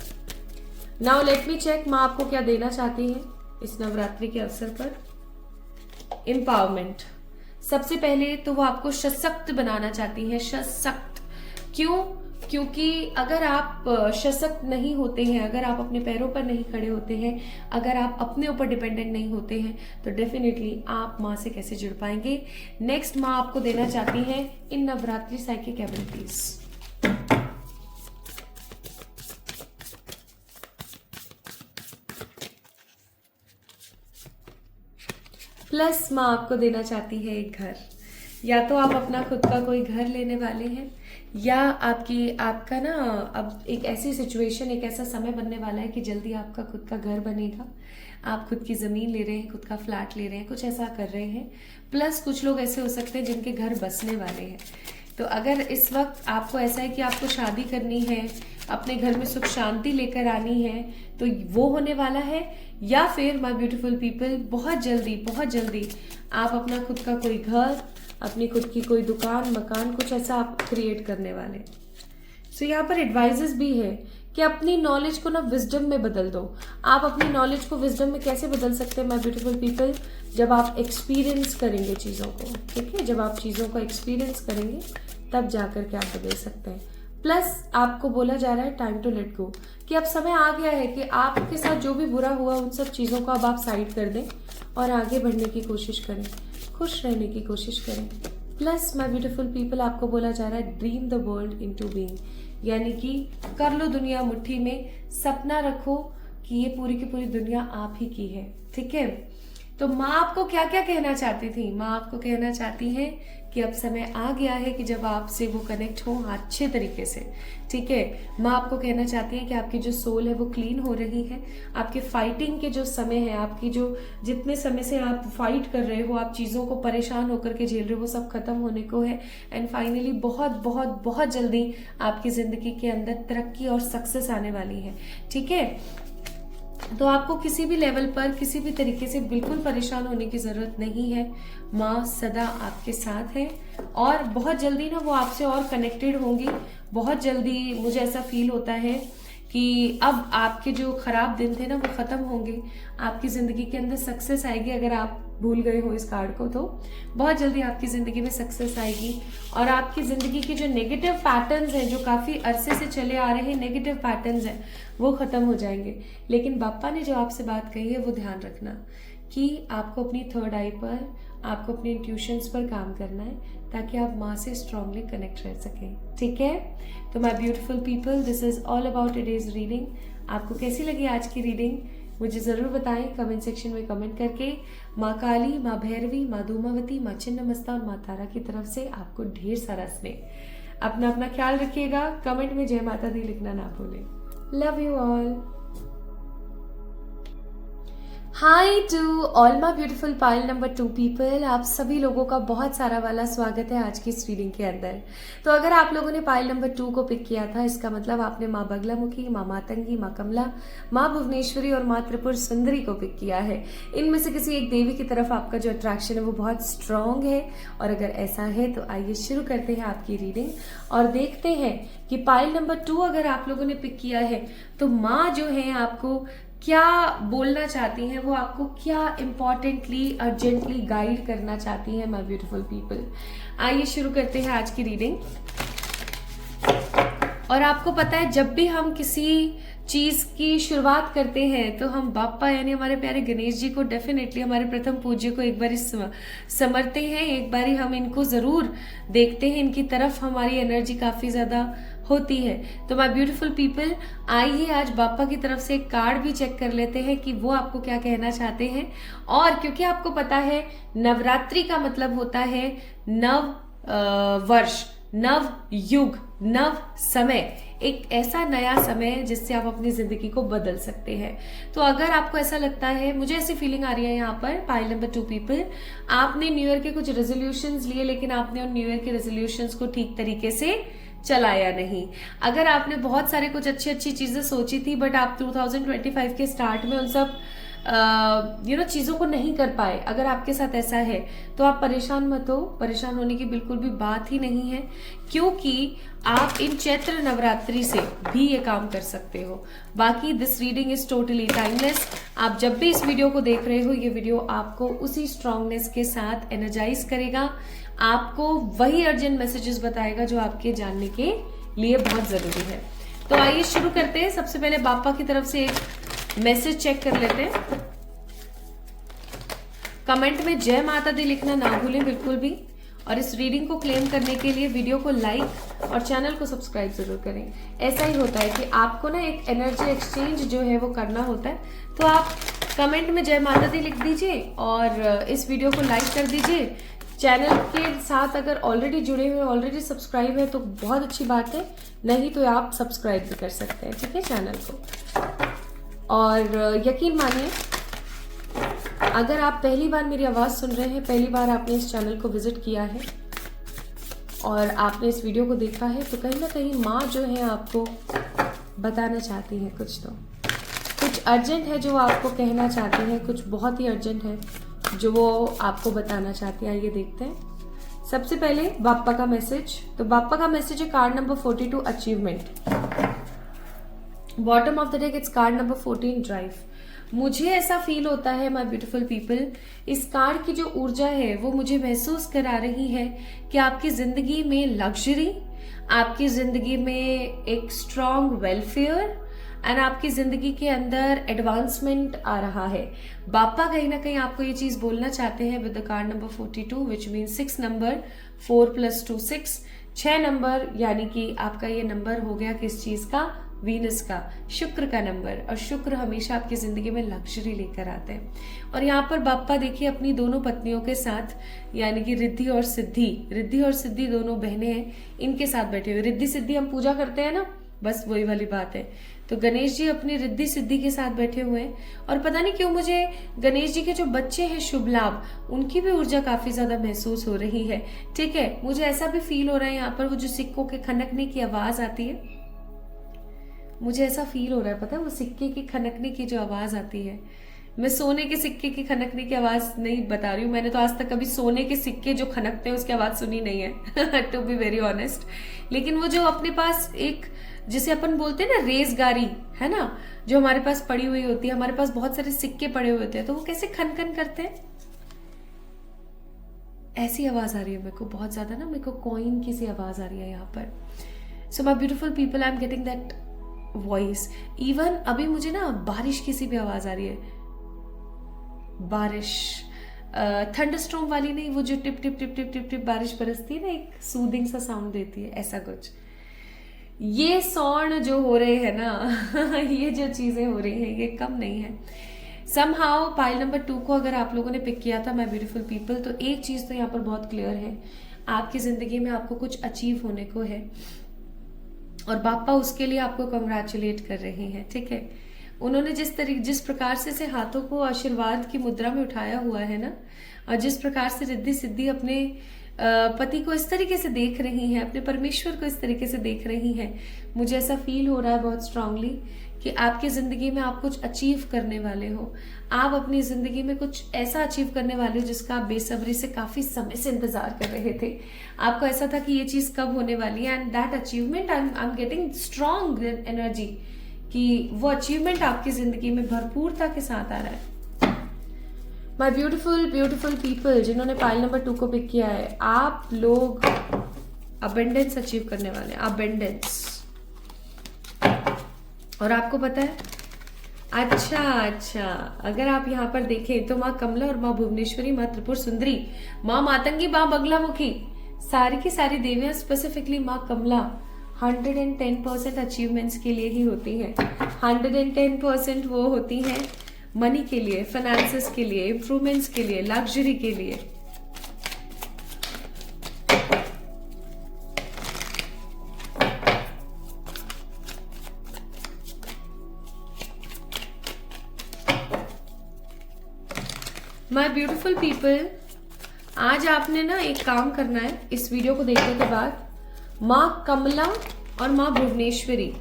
नाउ लेट मी चेक माँ आपको क्या देना चाहती है इस नवरात्रि के अवसर पर। एम्पावरमेंट, सबसे पहले तो वो आपको सशक्त बनाना चाहती है। सशक्त क्यों? क्योंकि अगर आप सशक्त नहीं होते हैं, अगर आप अपने पैरों पर नहीं खड़े होते हैं, अगर आप अपने ऊपर डिपेंडेंट नहीं होते हैं, तो डेफिनेटली आप माँ से कैसे जुड़ पाएंगे। नेक्स्ट माँ आपको देना चाहती है इन नवरात्रि साइकिक एबिलिटीज। प्लस माँ आपको देना चाहती है एक घर। या तो आप अपना खुद का कोई घर लेने वाले हैं, या आपका ना अब एक ऐसी सिचुएशन, एक ऐसा समय बनने वाला है कि जल्दी आपका खुद का घर बनेगा। आप खुद की ज़मीन ले रहे हैं, खुद का फ्लैट ले रहे हैं, कुछ ऐसा कर रहे हैं। प्लस कुछ लोग ऐसे हो सकते हैं जिनके घर बसने वाले हैं। तो अगर इस वक्त आपको ऐसा है कि आपको शादी करनी है, अपने घर में सुख शांति लेकर आनी है, तो वो होने वाला है। या फिर माय ब्यूटीफुल पीपल, बहुत जल्दी आप अपना खुद का कोई घर, अपनी खुद की कोई दुकान, मकान, कुछ ऐसा आप क्रिएट करने वाले। सो यहाँ पर एडवाइजेस भी है कि अपनी नॉलेज को ना विजडम में बदल दो। आप अपनी नॉलेज को विजडम में कैसे बदल सकते हैं माय ब्यूटीफुल पीपल? जब आप एक्सपीरियंस करेंगे चीज़ों को। ठीक है, जब आप चीज़ों को एक्सपीरियंस करेंगे तब जाकर के आप बदल सकते हैं। प्लस आपको बोला जा रहा है टाइम टू लेट गो, कि अब समय आ गया है कि आपके साथ जो भी बुरा हुआ उन सब चीज़ों को अब आप साइड कर दें और आगे बढ़ने की कोशिश करें, खुश रहने की कोशिश करें। प्लस माय ब्यूटीफुल पीपल, आपको बोला जा रहा है dream the world into being, यानी कि कर लो दुनिया मुट्ठी में। सपना रखो कि ये पूरी की पूरी दुनिया आप ही की है। ठीक है, तो माँ आपको क्या क्या कहना चाहती थी? माँ आपको कहना चाहती है कि अब समय आ गया है कि जब आपसे वो कनेक्ट हो अच्छे तरीके से। ठीक है, माँ आपको कहना चाहती है कि आपकी जो सोल है वो क्लीन हो रही है। आपके फाइटिंग के जो समय है, आपकी जो जितने समय से आप फाइट कर रहे हो, आप चीज़ों को परेशान होकर के झेल रहे हो, वो सब खत्म होने को है। एंड फाइनली बहुत जल्दी आपकी ज़िंदगी के अंदर तरक्की और सक्सेस आने वाली है। ठीक है, तो आपको किसी भी लेवल पर, किसी भी तरीके से बिल्कुल परेशान होने की ज़रूरत नहीं है। माँ सदा आपके साथ है, और बहुत जल्दी ना वो आपसे और कनेक्टेड होंगी। बहुत जल्दी मुझे ऐसा फील होता है कि अब आपके जो खराब दिन थे ना वो ख़त्म होंगे। आपकी ज़िंदगी के अंदर सक्सेस आएगी। अगर आप भूल गए हो इस कार्ड को, तो बहुत जल्दी आपकी ज़िंदगी में सक्सेस आएगी, और आपकी ज़िंदगी के जो नेगेटिव पैटर्न्स हैं, जो काफ़ी अरसे से चले आ रहे हैं नेगेटिव पैटर्न्स हैं, वो ख़त्म हो जाएंगे। लेकिन बापा ने जो आपसे बात कही है वो ध्यान रखना कि आपको अपनी थर्ड आई पर, आपको अपने इंट्यूशंस पर काम करना है, ताकि आप माँ से स्ट्रांगली कनेक्ट रह सकें। ठीक है, तो my beautiful people, this is all about today's reading. आपको कैसी लगी आज की रीडिंग मुझे ज़रूर बताएं कमेंट सेक्शन में कमेंट करके। माँ काली, माँ भैरवी, माँ धूमावती, माँ छिन्नमस्ता और माँ तारा की तरफ से आपको ढेर सारा स्नेह। अपना ख्याल रखिएगा। कमेंट में जय माता दी लिखना ना भूलें। Love you all. Hi to all my beautiful pile number 2 people, आप सभी लोगों का बहुत सारा वाला स्वागत है आज की इस रीडिंग के अंदर। तो अगर आप लोगों ने पाइल नंबर 2 को पिक किया था, इसका मतलब आपने माँ बगलामुखी, माँ मातंगी, माँ कमला, माँ भुवनेश्वरी और माँ त्रिपुर सुंदरी को पिक किया है। इनमें से किसी एक देवी की तरफ आपका जो अट्रैक्शन है वो बहुत स्ट्रांग है, और अगर ऐसा है तो आइए शुरू करते हैं आपकी रीडिंग और देखते हैं कि पाइल नंबर 2 अगर आप लोगों ने पिक किया है तो माँ जो है आपको क्या बोलना चाहती हैं, वो आपको क्या इम्पॉर्टेंटली अर्जेंटली गाइड करना चाहती हैं माय ब्यूटीफुल पीपल। आइए शुरू करते हैं आज की रीडिंग। और आपको पता है जब भी हम किसी चीज की शुरुआत करते हैं तो हम बापा यानी हमारे प्यारे गणेश जी को, डेफिनेटली हमारे प्रथम पूज्य को एक बार समरते हैं, एक बारी हम इनको जरूर देखते हैं, इनकी तरफ हमारी एनर्जी काफी ज्यादा होती है। तो माय ब्यूटीफुल पीपल, आइए आज बाप्पा की तरफ से एक कार्ड भी चेक कर लेते हैं कि वो आपको क्या कहना चाहते हैं। और क्योंकि आपको पता है नवरात्रि का मतलब होता है नव वर्ष, नव युग, नव समय, एक ऐसा नया समय जिससे आप अपनी जिंदगी को बदल सकते हैं। तो अगर आपको ऐसा लगता है, मुझे ऐसी फीलिंग आ रही है यहाँ पर पाइल नंबर 2 पीपल, आपने न्यू ईयर के कुछ रेजोल्यूशंस लिए लेकिन आपने उन न्यू ईयर के रेजोल्यूशंस को ठीक तरीके से चलाया नहीं। अगर आपने बहुत सारे कुछ अच्छी अच्छी चीजें सोची थी बट आप 2025 के स्टार्ट में उन सब चीजों को नहीं कर पाए, अगर आपके साथ ऐसा है तो आप परेशान मत हो। परेशान होने की बिल्कुल भी बात ही नहीं है, क्योंकि आप इन चैत्र नवरात्रि से भी ये काम कर सकते हो। बाकी this reading is totally timeless. आप जब भी इस वीडियो को देख रहे हो, ये वीडियो आपको उसी स्ट्रांगनेस के साथ एनर्जाइज करेगा, आपको वही अर्जेंट मैसेजेस बताएगा जो आपके जानने के लिए बहुत जरूरी है। तो आइए शुरू करते हैं। सबसे पहले बाप्पा की तरफ से एक मैसेज चेक कर लेते हैं। कमेंट में जय माता दी लिखना ना भूलें बिल्कुल भी। और इस रीडिंग को क्लेम करने के लिए वीडियो को लाइक और चैनल को सब्सक्राइब जरूर करें। ऐसा ही होता है कि आपको ना एक एनर्जी एक्सचेंज जो है वो करना होता है। तो आप कमेंट में जय माता दी लिख दीजिए और इस वीडियो को लाइक कर दीजिए। चैनल के साथ अगर ऑलरेडी जुड़े हुए, ऑलरेडी सब्सक्राइब है तो बहुत अच्छी बात है, नहीं तो आप सब्सक्राइब भी कर सकते हैं, ठीक है, चैनल को। और यकीन मानिए, अगर आप पहली बार मेरी आवाज सुन रहे हैं, पहली बार आपने इस चैनल को विजिट किया है और आपने इस वीडियो को देखा है, तो कहीं ना कहीं माँ जो है आपको बताना चाहती है कुछ अर्जेंट है जो आपको कहना चाहती है, कुछ बहुत ही अर्जेंट है जो वो आपको बताना चाहती है। आइए देखते हैं। सबसे पहले बाप्पा का मैसेज। तो बाप्पा का मैसेज है card number 42 achievement. Bottom of the deck it's card number 14 drive. मुझे ऐसा फील होता है माय ब्यूटीफुल पीपल, इस कार्ड की जो ऊर्जा है वो मुझे महसूस करा रही है कि आपकी जिंदगी में लग्जरी, आपकी जिंदगी में एक स्ट्रॉन्ग वेलफेयर एंड आपकी जिंदगी के अंदर एडवांसमेंट आ रहा है। बाप्पा कहीं ना कहीं आपको ये चीज बोलना चाहते हैं with the card number 42 which mean 6 number, 4 + 2 6, 6 number, यानी कि आपका ये नंबर हो गया किस चीज का, वीनस का, शुक्र का नंबर। और शुक्र हमेशा आपकी जिंदगी में लग्जरी लेकर आते हैं। और यहाँ पर बाप्पा देखिए अपनी दोनों पत्नियों के साथ, यानी कि रिद्धि और सिद्धि दोनों बहनें हैं, इनके साथ बैठे हुए। रिद्धि सिद्धि हम पूजा करते हैं ना, बस वही वाली बात है। तो गणेश जी अपनी रिद्धि सिद्धि के साथ बैठे हुए हैं। और पता नहीं क्यों मुझे गणेश जी के जो बच्चे हैं शुभ लाभ, उनकी भी ऊर्जा काफी ज्यादा महसूस हो रही है, ठीक है। मुझे ऐसा भी फील हो रहा है यहाँ पर वो जो सिक्कों के खनकने की आवाज आती है, मुझे ऐसा फील हो रहा है, पता है, वो सिक्के की खनकने की जो आवाज आती है। मैं सोने के सिक्के की खनकने की आवाज नहीं बता रही हूँ, मैंने तो आज तक कभी सोने के सिक्के जो खनकते हैं उसकी आवाज सुनी नहीं है टू बी वेरी ऑनेस्ट। लेकिन वो जो अपने पास एक, जिसे अपन बोलते हैं ना रेजगारी, है ना, जो हमारे पास पड़ी हुई होती है, हमारे पास बहुत सारे सिक्के पड़े हुए होते हैं, तो वो कैसे खनखन करते हैं, ऐसी आवाज आ रही है मेरे को बहुत ज्यादा ना, मेरे को कॉइन की सी आवाज आ रही है यहाँ पर। So my beautiful people, I am getting that voice. Even अभी मुझे ना बारिश की सी भी आवाज आ रही है, बारिश, थंडरस्टॉर्म वाली नहीं, वो जो tip tip tip tip tip tip बारिश बरसती है ना, एक सूदिंग सा साउंड देती है, ऐसा कुछ। ये सौंड जो हो रहे हैं ना ये जो चीजें हो रही हैं, ये कम नहीं है। समहाउ पाइल नंबर 2 को अगर आप लोगों ने पिक किया था माय ब्यूटीफुल पीपल, तो एक चीज तो यहाँ पर बहुत क्लियर है, आपकी जिंदगी में आपको कुछ अचीव होने को है और बाप्पा उसके लिए आपको कंग्रेचुलेट कर रहे हैं, ठीक है। उन्होंने जिस प्रकार से हाथों को आशीर्वाद की मुद्रा में उठाया हुआ है ना, और जिस प्रकार से रिद्धि सिद्धि अपने पति को इस तरीके से देख रही हैं, अपने परमेश्वर को इस तरीके से देख रही हैं, मुझे ऐसा फील हो रहा है बहुत स्ट्रांगली कि आपकी जिंदगी में आप कुछ अचीव करने वाले हो। आप अपनी जिंदगी में कुछ ऐसा अचीव करने वाले हो जिसका आप बेसब्री से काफी समय से इंतजार कर रहे थे। आपको ऐसा था कि ये चीज कब होने वाली है, and that achievement, I am getting strong energy कि वो अचीवमेंट आपकी जिंदगी में भरपूरता के साथ आ रहा है। माय ब्यूटीफुल ब्यूटीफुल पीपल जिन्होंने पाइल नंबर 2 को पिक किया है, आप लोग अबेंडेंस अचीव करने वाले हैं, अबेंडेंस। और आपको पता है, अच्छा, अगर आप यहाँ पर देखें तो माँ कमला और माँ भुवनेश्वरी, माँ त्रिपुर सुंदरी, माँ मातंगी, माँ बगलामुखी, सारी की सारी देवियां, स्पेसिफिकली माँ कमला 110% अचीवमेंट्स के लिए ही होती है। 110% वो होती हैं मनी के लिए, फाइनेंसेस के लिए, इम्प्रूवमेंट्स के लिए, लग्जरी के लिए। माय ब्यूटिफुल पीपल, आज आपने ना एक काम करना है इस वीडियो को देखने के बाद। माँ कमला और माँ भुवनेश्वरी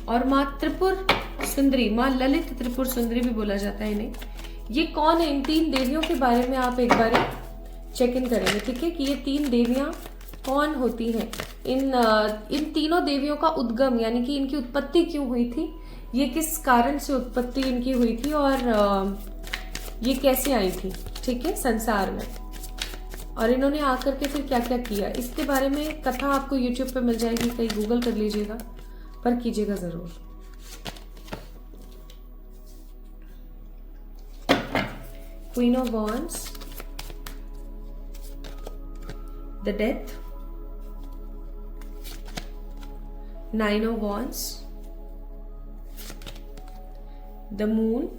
और माँ त्रिपुर सुंदरी, माँ ललित त्रिपुर सुंदरी भी बोला जाता है इन्हें, ये कौन है, इन 3 देवियों के बारे में आप एक बार चेक इन करेंगे, ठीक है, कि ये 3 देवियां कौन होती हैं। इन तीनों देवियों का उद्गम यानी कि इनकी उत्पत्ति क्यों हुई थी, ये किस कारण से उत्पत्ति इनकी हुई थी और ये कैसे आई थी, ठीक है, संसार में, और इन्होंने आकर के फिर क्या क्या किया, इसके बारे में कथा आपको YouTube पे मिल जाएगी, कहीं गूगल कर लीजिएगा, पर कीजिएगा जरूर। Queen of wands, the death, 9 of wands, the moon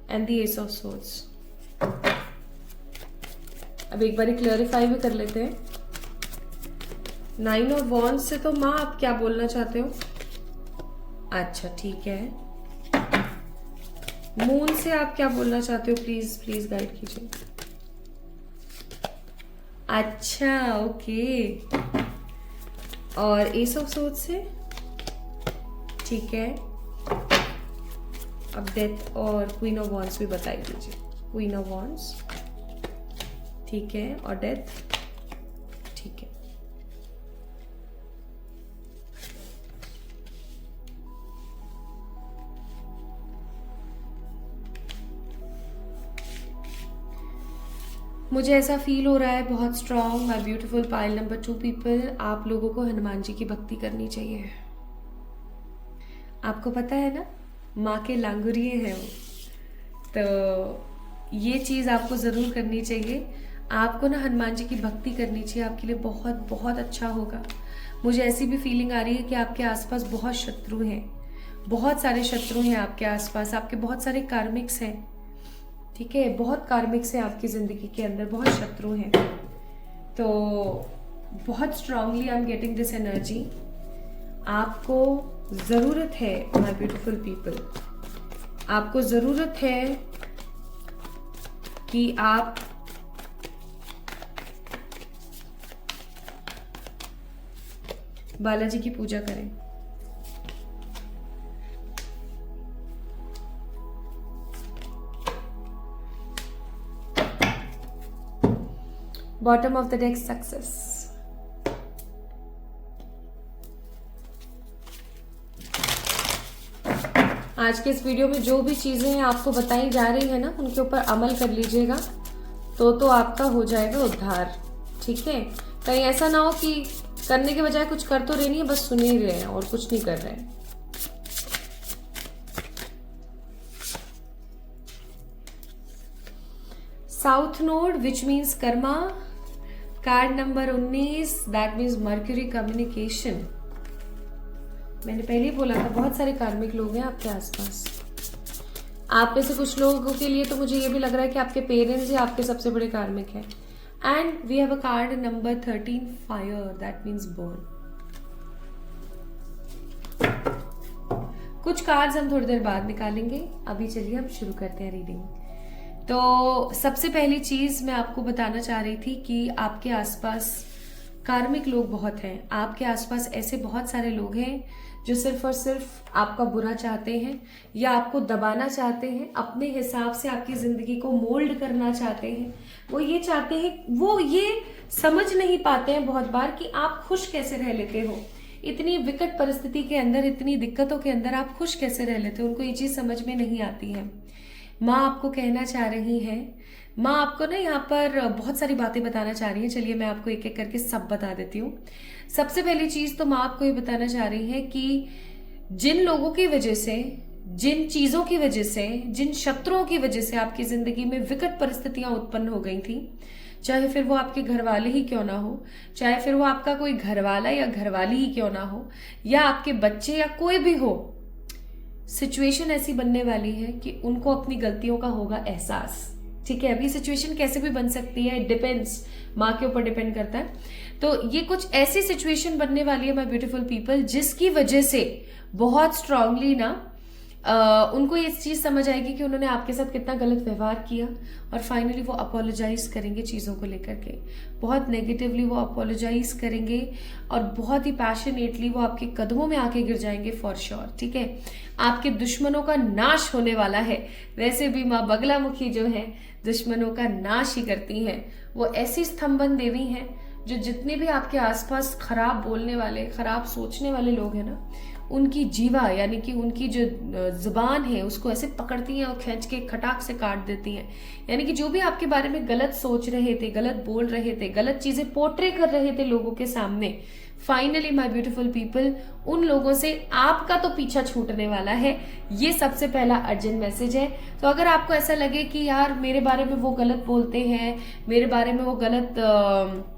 and the S of swords. अब एक बार क्लैरिफाई भी कर लेते हैं। 9 ऑफ वॉन्ड्स से तो माँ आप क्या बोलना चाहते हो? अच्छा ठीक है। मून से आप क्या बोलना चाहते हो? प्लीज प्लीज गाइड कीजिए। अच्छा ओके। और एस ऑफ सोर्ड्स से? ठीक है। अब डेथ और क्वीन ऑफ वॉन्ड्स भी बताई दीजिए। क्वीन ऑफ वॉन्ड्स ठीक है, और डेथ ठीक है। मुझे ऐसा फील हो रहा है बहुत strong, my beautiful pile number 2 people, आप लोगों को हनुमान जी की भक्ति करनी चाहिए। आपको पता है ना, माँ के लांगुरिये हैं वो, तो ये चीज़ आपको ज़रूर करनी चाहिए। आपको ना हनुमान जी की भक्ति करनी चाहिए, आपके लिए बहुत बहुत अच्छा होगा। मुझे ऐसी भी फीलिंग आ रही है कि आपके आसपास बहुत शत्रु हैं, बहुत सारे शत्रु हैं आपके आसपास, आपके बहुत सारे कार्मिक्स हैं, ठीक है, बहुत कार्मिक्स हैं आपकी ज़िंदगी के अंदर, बहुत शत्रु हैं। तो बहुत strongly I am getting this energy. आपको ज़रूरत है माय ब्यूटीफुल पीपल, आपको ज़रूरत है कि आप बालाजी की पूजा करें। Bottom of the deck success. आज के इस वीडियो में जो भी चीजें आपको बताई जा रही है ना, उनके ऊपर अमल कर लीजिएगा, तो आपका हो जाएगा उद्धार, ठीक है। कहीं ऐसा ना हो कि करने के बजाय कुछ कर तो रहे नहीं है, बस सुन ही रहे हैं और कुछ नहीं कर रहे हैं। South node which means Karma, card number 19 that means mercury communication. मैंने पहले ही बोला था बहुत सारे कार्मिक लोग हैं आपके आसपास। आप में से कुछ लोगों के लिए तो मुझे ये भी लग रहा है कि आपके पेरेंट्स ही आपके सबसे बड़े कार्मिक हैं। And we have a card number 13 fire that means burn. कुछ कार्ड्स हम थोड़ी देर बाद निकालेंगे, अभी चलिए हम शुरू करते हैं रीडिंग। तो सबसे पहली चीज मैं आपको बताना चाह रही थी कि आपके आसपास कार्मिक लोग बहुत हैं। आपके आसपास ऐसे बहुत सारे लोग हैं जो सिर्फ और सिर्फ आपका बुरा चाहते हैं या आपको दबाना चाहते हैं, अपने हिसाब से आपकी जिंदगी को मोल्ड करना चाहते हैं। वो ये चाहते हैं, वो ये समझ नहीं पाते हैं बहुत बार कि आप खुश कैसे रह लेते हो। इतनी विकट परिस्थिति के अंदर, इतनी दिक्कतों के अंदर आप खुश कैसे रह लेते हो, उनको ये चीज समझ में नहीं आती है। माँ आपको कहना चाह रही है, माँ आपको ना यहाँ पर बहुत सारी बातें बताना चाह रही है। चलिए मैं आपको एक एक करके सब बता देती हूँ। सबसे पहली चीज तो माँ आपको ये बताना चाह रही है कि जिन लोगों की वजह से, जिन चीजों की वजह से, जिन शत्रुओं की वजह से आपकी जिंदगी में विकट परिस्थितियां उत्पन्न हो गई थी, चाहे फिर वो आपके घर वाले ही क्यों ना हो, चाहे फिर वो आपका कोई घर वाला या घरवाली ही क्यों ना हो, या आपके बच्चे या कोई भी हो, सिचुएशन ऐसी बनने वाली है कि उनको अपनी गलतियों का होगा एहसास। ठीक है, अभी सिचुएशन कैसे भी बन सकती है, इट डिपेंड्स, माँ के ऊपर डिपेंड करता है। तो ये कुछ ऐसी सिचुएशन बनने वाली है माय ब्यूटीफुल पीपल, जिसकी वजह से बहुत स्ट्रांगली ना उनको ये चीज समझ आएगी कि उन्होंने आपके साथ कितना गलत व्यवहार किया, और फाइनली वो अपोलोजाइज करेंगे चीजों को लेकर के, बहुत नेगेटिवली वो अपोलोजाइज करेंगे, और बहुत ही पैशनेटली वो आपके कदमों में आके गिर जाएंगे फॉर श्योर। ठीक है, आपके दुश्मनों का नाश होने वाला है। वैसे भी माँ बगलामुखी जो है दुश्मनों का नाश ही करती हैं। वो ऐसी स्तंभन देवी हैं जो जितने भी आपके आसपास खराब बोलने वाले, खराब सोचने वाले लोग हैं ना, उनकी जीवा यानी कि उनकी जो जुबान है उसको ऐसे पकड़ती हैं और खींच के खटाक से काट देती हैं। यानी कि जो भी आपके बारे में गलत सोच रहे थे, गलत बोल रहे थे, गलत चीजें पोर्ट्रे कर रहे थे लोगों के सामने, फाइनली माय ब्यूटीफुल पीपल, उन लोगों से आपका तो पीछा छूटने वाला है। ये सबसे पहला अर्जेंट मैसेज है। तो अगर आपको ऐसा लगे कि यार मेरे बारे में वो गलत बोलते हैं, मेरे बारे में वो गलत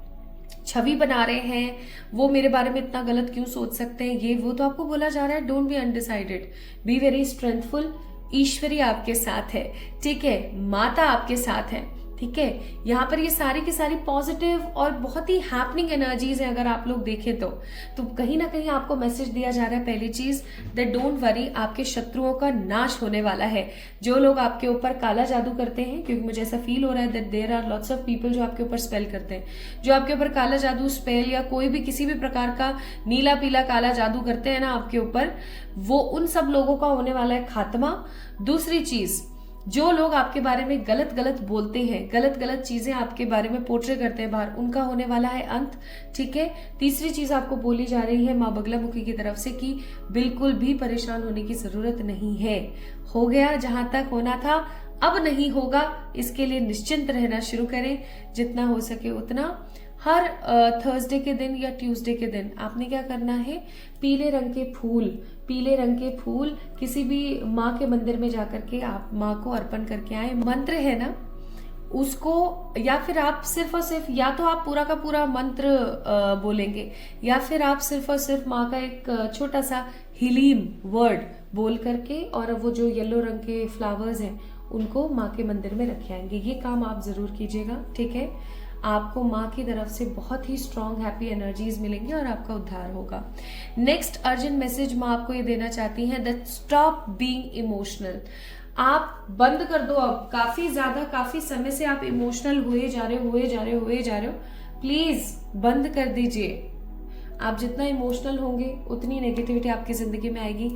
छवि बना रहे हैं, वो मेरे बारे में इतना गलत क्यों सोच सकते हैं, ये वो, तो आपको बोला जा रहा है don't be undecided, be very strengthful. ईश्वरी आपके साथ है। ठीक है, माता आपके साथ है। ठीक है, यहाँ पर ये सारी की सारी पॉजिटिव और बहुत ही हैपनिंग एनर्जीज है। अगर आप लोग देखें तो कहीं ना कहीं आपको मैसेज दिया जा रहा है, पहली चीज दैट डोंट वरी, आपके शत्रुओं का नाश होने वाला है। जो लोग आपके ऊपर काला जादू करते हैं, क्योंकि मुझे ऐसा फील हो रहा है that there are lots of people जो आपके ऊपर स्पेल करते हैं, जो आपके ऊपर काला जादू, स्पेल या कोई भी किसी भी प्रकार का नीला पीला काला जादू करते हैं ना आपके ऊपर, वो उन सब लोगों का होने वाला है खात्मा। दूसरी चीज, जो लोग आपके बारे में गलत गलत बोलते हैं, गलत गलत चीजें आपके बारे में पोर्ट्रे करते हैं बाहर, उनका होने वाला है अंत। ठीक है, तीसरी चीज आपको बोली जा रही है माँ बगलामुखी की तरफ से कि बिल्कुल भी परेशान होने की जरूरत नहीं है। हो गया जहां तक होना था, अब नहीं होगा, इसके लिए निश्चिंत रहना शुरू करें जितना हो सके उतना। हर थर्सडे के दिन या ट्यूसडे के दिन आपने क्या करना है, पीले रंग के फूल किसी भी माँ के मंदिर में जाकर के आप माँ को अर्पण करके आए। मंत्र है ना उसको, या फिर आप सिर्फ और सिर्फ, या तो आप पूरा का पूरा मंत्र बोलेंगे, या फिर आप सिर्फ और सिर्फ माँ का एक छोटा सा हिलीम वर्ड बोल करके, और वो जो येलो रंग के फ्लावर्स हैं उनको माँ के मंदिर में रखे आएंगे। ये काम आप जरूर कीजिएगा। ठीक है, आपको माँ की तरफ से बहुत ही स्ट्रॉन्ग हैप्पी एनर्जीज मिलेंगी और आपका उद्धार होगा। नेक्स्ट अर्जेंट मैसेज माँ आपको ये देना चाहती हैं दैट स्टॉप बीइंग इमोशनल। आप बंद कर दो, अब काफी समय से आप इमोशनल हुए जा रहे हो। प्लीज बंद कर दीजिए। आप जितना इमोशनल होंगे उतनी नेगेटिविटी आपकी जिंदगी में आएगी।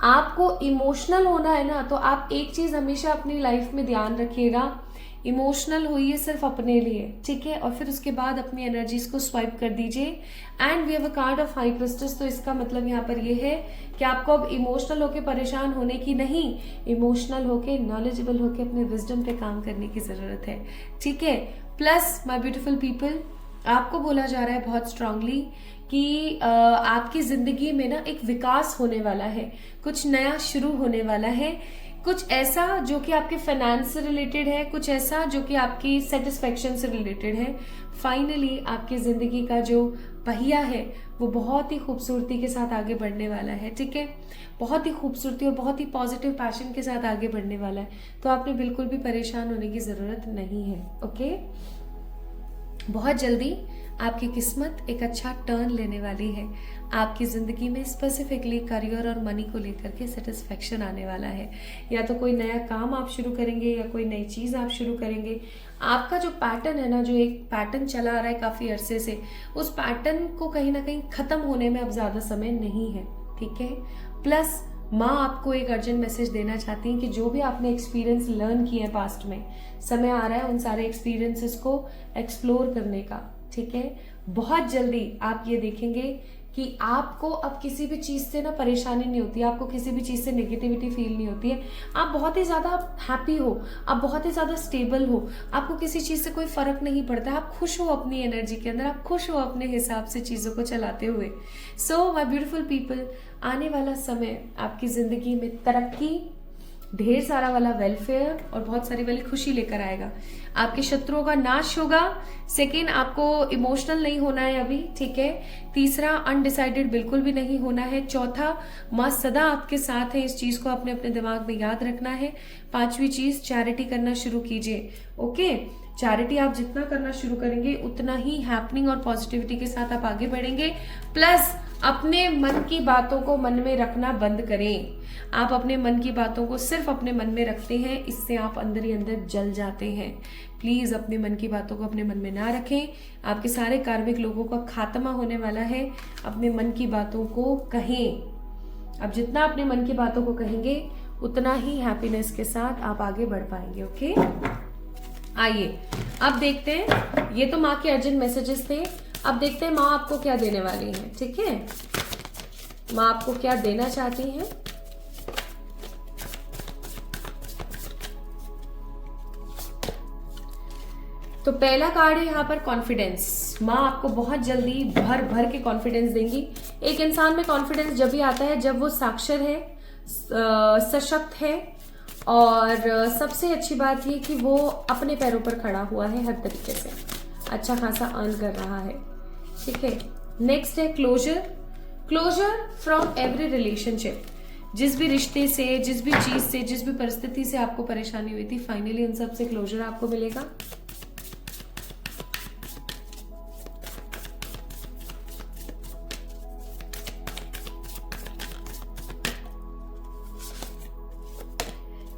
आपको इमोशनल होना है ना, तो आप एक चीज हमेशा अपनी लाइफ में ध्यान रखिएगा, इमोशनल होइए सिर्फ अपने लिए। ठीक है, और फिर उसके बाद अपनी एनर्जीज को स्वाइप कर दीजिए। And we have a card of high priestess, तो इसका मतलब यहाँ पर ये है कि आपको अब इमोशनल होके परेशान होने की नहीं, इमोशनल होके, नॉलेजेबल होके अपने विजडम पे काम करने की जरूरत है। ठीक है, प्लस माय ब्यूटीफुल पीपल, आपको बोला जा रहा है बहुत स्ट्रांगली कि आपकी जिंदगी में ना एक विकास होने वाला है, कुछ नया शुरू होने वाला है, कुछ ऐसा जो कि आपके फाइनेंस से रिलेटेड है, कुछ ऐसा जो कि आपकी सेटिस्फेक्शन से रिलेटेड है। फाइनली आपकी जिंदगी का जो पहिया है वो बहुत ही खूबसूरती के साथ आगे बढ़ने वाला है। ठीक है, बहुत ही खूबसूरती और बहुत ही पॉजिटिव पैशन के साथ आगे बढ़ने वाला है। तो आपने बिल्कुल भी परेशान होने की जरूरत नहीं है। ओके, बहुत जल्दी आपकी किस्मत एक अच्छा टर्न लेने वाली है। आपकी जिंदगी में स्पेसिफिकली करियर और मनी को लेकर के सेटिस्फेक्शन आने वाला है। या तो कोई नया काम आप शुरू करेंगे या कोई नई चीज आप शुरू करेंगे। आपका जो पैटर्न है ना, जो एक पैटर्न चला आ रहा है काफी अरसे से, उस पैटर्न को कहीं ना कहीं खत्म होने में अब ज्यादा समय नहीं है। ठीक है, प्लस माँ आपको एक अर्जेंट मैसेज देना चाहती हैं कि जो भी आपने एक्सपीरियंस लर्न किए हैं पास्ट में, समय आ रहा है उन सारे एक्सपीरियंसेस को एक्सप्लोर करने का। ठीक है, बहुत जल्दी आप ये देखेंगे कि आपको अब किसी भी चीज से ना परेशानी नहीं होती है, आपको किसी भी चीज से नेगेटिविटी फील नहीं होती है। आप बहुत ही ज्यादा हैप्पी हो, आप बहुत ही ज्यादा स्टेबल हो, आपको किसी चीज से कोई फर्क नहीं पड़ता, आप खुश हो अपनी एनर्जी के अंदर, आप खुश हो अपने हिसाब से चीजों को चलाते हुए। सो माय ब्यूटीफुल पीपल, आने वाला समय आपकी जिंदगी में तरक्की, ढेर सारा वाला वेलफेयर और बहुत सारी वाली खुशी लेकर आएगा। आपके शत्रुओं का नाश होगा। सेकेंड, आपको इमोशनल नहीं होना है अभी, ठीक है। तीसरा, अनडिसाइडेड बिल्कुल भी नहीं होना है। चौथा, माँ सदा आपके साथ है, इस चीज को आपने अपने दिमाग में याद रखना है। पांचवी चीज, चैरिटी करना शुरू कीजिए। ओके, चैरिटी आप जितना करना शुरू करेंगे उतना ही हैपनिंग और पॉजिटिविटी के साथ आप आगे बढ़ेंगे। प्लस अपने मन की बातों को मन में रखना बंद करें। आप अपने मन की बातों को सिर्फ अपने मन में रखते हैं, इससे आप अंदर ही अंदर जल जाते हैं। प्लीज अपने मन की बातों को अपने मन में ना रखें। आपके सारे कार्मिक लोगों का खात्मा होने वाला है। अपने मन की बातों को कहें। अब जितना अपने मन की बातों को कहेंगे उतना ही हैप्पीनेस के साथ आप आगे बढ़ पाएंगे। ओके, आइए अब देखते हैं। ये तो माँ के अर्जेंट मैसेजेस थे। अब देखते हैं माँ आपको क्या देने वाली है। ठीक है, माँ आपको क्या देना चाहती हैं। तो पहला कार्ड है यहाँ पर कॉन्फिडेंस। माँ आपको बहुत जल्दी भर भर के कॉन्फिडेंस देंगी। एक इंसान में कॉन्फिडेंस जब भी आता है जब वो साक्षर है, सशक्त है, और सबसे अच्छी बात ये कि वो अपने पैरों पर खड़ा हुआ है, हर तरीके से अच्छा खासा अर्न कर रहा है। ठीक है, नेक्स्ट है closure. Closure from every relationship. जिस भी रिश्ते से, जिस भी चीज से, जिस भी परिस्थिति से आपको परेशानी हुई थी, फाइनली उन सब से क्लोजर आपको मिलेगा।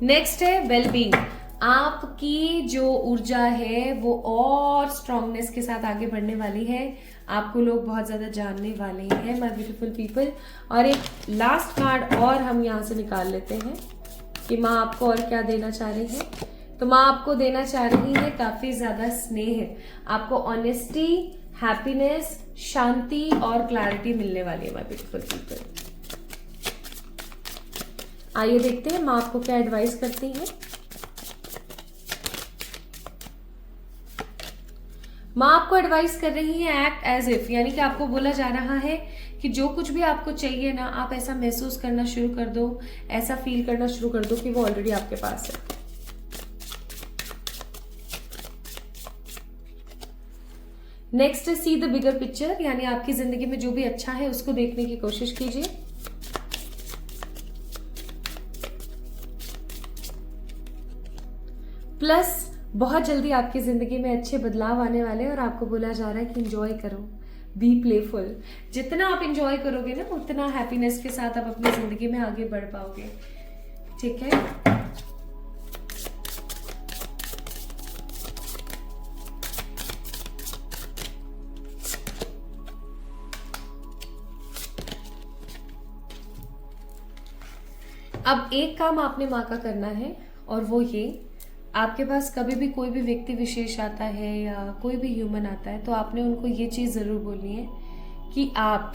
नेक्स्ट है वेलबींग। आपकी जो ऊर्जा है वो और स्ट्रांगनेस के साथ आगे बढ़ने वाली है। आपको लोग बहुत ज्यादा जानने वाले हैं माय ब्यूटीफुल पीपल। और एक लास्ट कार्ड और हम यहाँ से निकाल लेते हैं कि माँ आपको और क्या देना चाह रही है। तो माँ आपको देना चाह रही है काफी ज्यादा स्नेह। आपको ऑनेस्टी, हैप्पीनेस, शांति और क्लैरिटी मिलने वाली है माय ब्यूटीफुल पीपल। आइए देखते हैं माँ आपको क्या एडवाइस करती हैं। माँ आपको एडवाइस कर रही है एक्ट एज इफ, यानी कि आपको बोला जा रहा है कि जो कुछ भी आपको चाहिए ना, आप ऐसा महसूस करना शुरू कर दो, ऐसा फील करना शुरू कर दो कि वो ऑलरेडी आपके पास है। नेक्स्ट है सी द बिगर पिक्चर, यानी आपकी जिंदगी में जो भी अच्छा है उसको देखने की कोशिश कीजिए। प्लस बहुत जल्दी आपकी जिंदगी में अच्छे बदलाव आने वाले हैं और आपको बोला जा रहा है कि एंजॉय करो, बी प्लेफुल। जितना आप एंजॉय करोगे ना उतना हैप्पीनेस के साथ आप अपनी जिंदगी में आगे बढ़ पाओगे। ठीक है, अब एक काम आपने माँ का करना है और वो ये, आपके पास कभी भी कोई भी व्यक्ति विशेष आता है या कोई भी ह्यूमन आता है तो आपने उनको ये चीज जरूर बोलनी है कि आप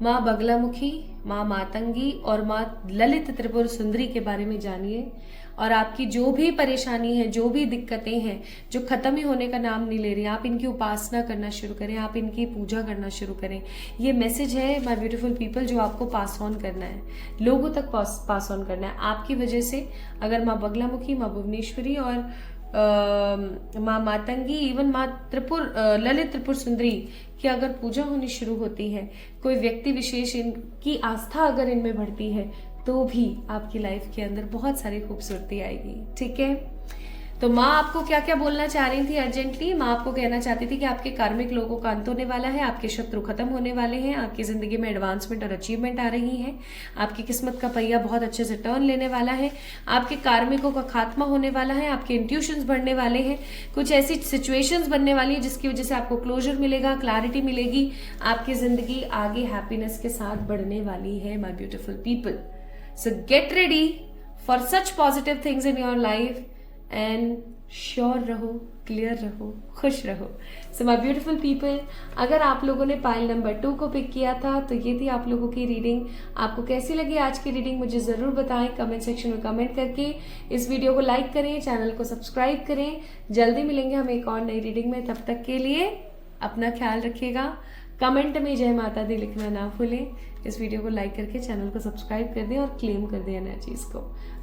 माँ बगलामुखी, माँ मातंगी और माँ ललित त्रिपुर सुंदरी के बारे में जानिए। और आपकी जो भी परेशानी है, जो भी दिक्कतें हैं जो खत्म ही होने का नाम नहीं ले रही, आप इनकी उपासना करना शुरू करें, आप इनकी पूजा करना शुरू करें। ये मैसेज है माय ब्यूटीफुल पीपल जो आपको पास ऑन करना है, लोगों तक पास ऑन करना है। आपकी वजह से अगर माँ बगलामुखी, माँ भुवनेश्वरी और माँ मातंगी, इवन माँ ललित त्रिपुर सुंदरी की अगर पूजा होनी शुरू होती है, कोई व्यक्ति विशेष इनकी आस्था अगर इनमें बढ़ती है, तो भी आपकी लाइफ के अंदर बहुत सारी खूबसूरती आएगी। ठीक है, तो माँ आपको क्या क्या बोलना चाह रही थी अर्जेंटली। माँ आपको कहना चाहती थी कि आपके कार्मिक लोगों का अंत होने वाला है, आपके शत्रु खत्म होने वाले हैं, आपकी जिंदगी में एडवांसमेंट और अचीवमेंट आ रही है, आपकी किस्मत का पहिया बहुत अच्छे से टर्न लेने वाला है, आपके कार्मिकों का खात्मा होने वाला है, आपके इंट्यूशंस बढ़ने वाले हैं, कुछ ऐसी सिचुएशंस बनने वाली है जिसकी वजह से आपको क्लोजर मिलेगा, क्लैरिटी मिलेगी, आपकी जिंदगी आगे हैप्पीनेस के साथ बढ़ने वाली है my beautiful people. So get ready for such positive things in your life and sure रहो, क्लियर रहो, खुश रहो। सो माय ब्यूटीफुल पीपल, अगर आप लोगों ने पाइल नंबर 2 को पिक किया था तो ये थी आप लोगों की रीडिंग। आपको कैसी लगी आज की रीडिंग मुझे जरूर बताएं कमेंट सेक्शन में कमेंट करके। इस वीडियो को लाइक करें, चैनल को सब्सक्राइब करें। जल्दी मिलेंगे हम एक और नई रीडिंग में, तब तक के लिए अपना ख्याल रखिएगा। कमेंट में जय माता दी लिखना ना भूलें। इस वीडियो को लाइक करके चैनल को सब्सक्राइब कर दें और क्लेम कर दें एनर्जीज को।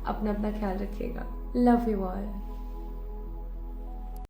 अपना अपना ख्याल रखिएगा। Love you all.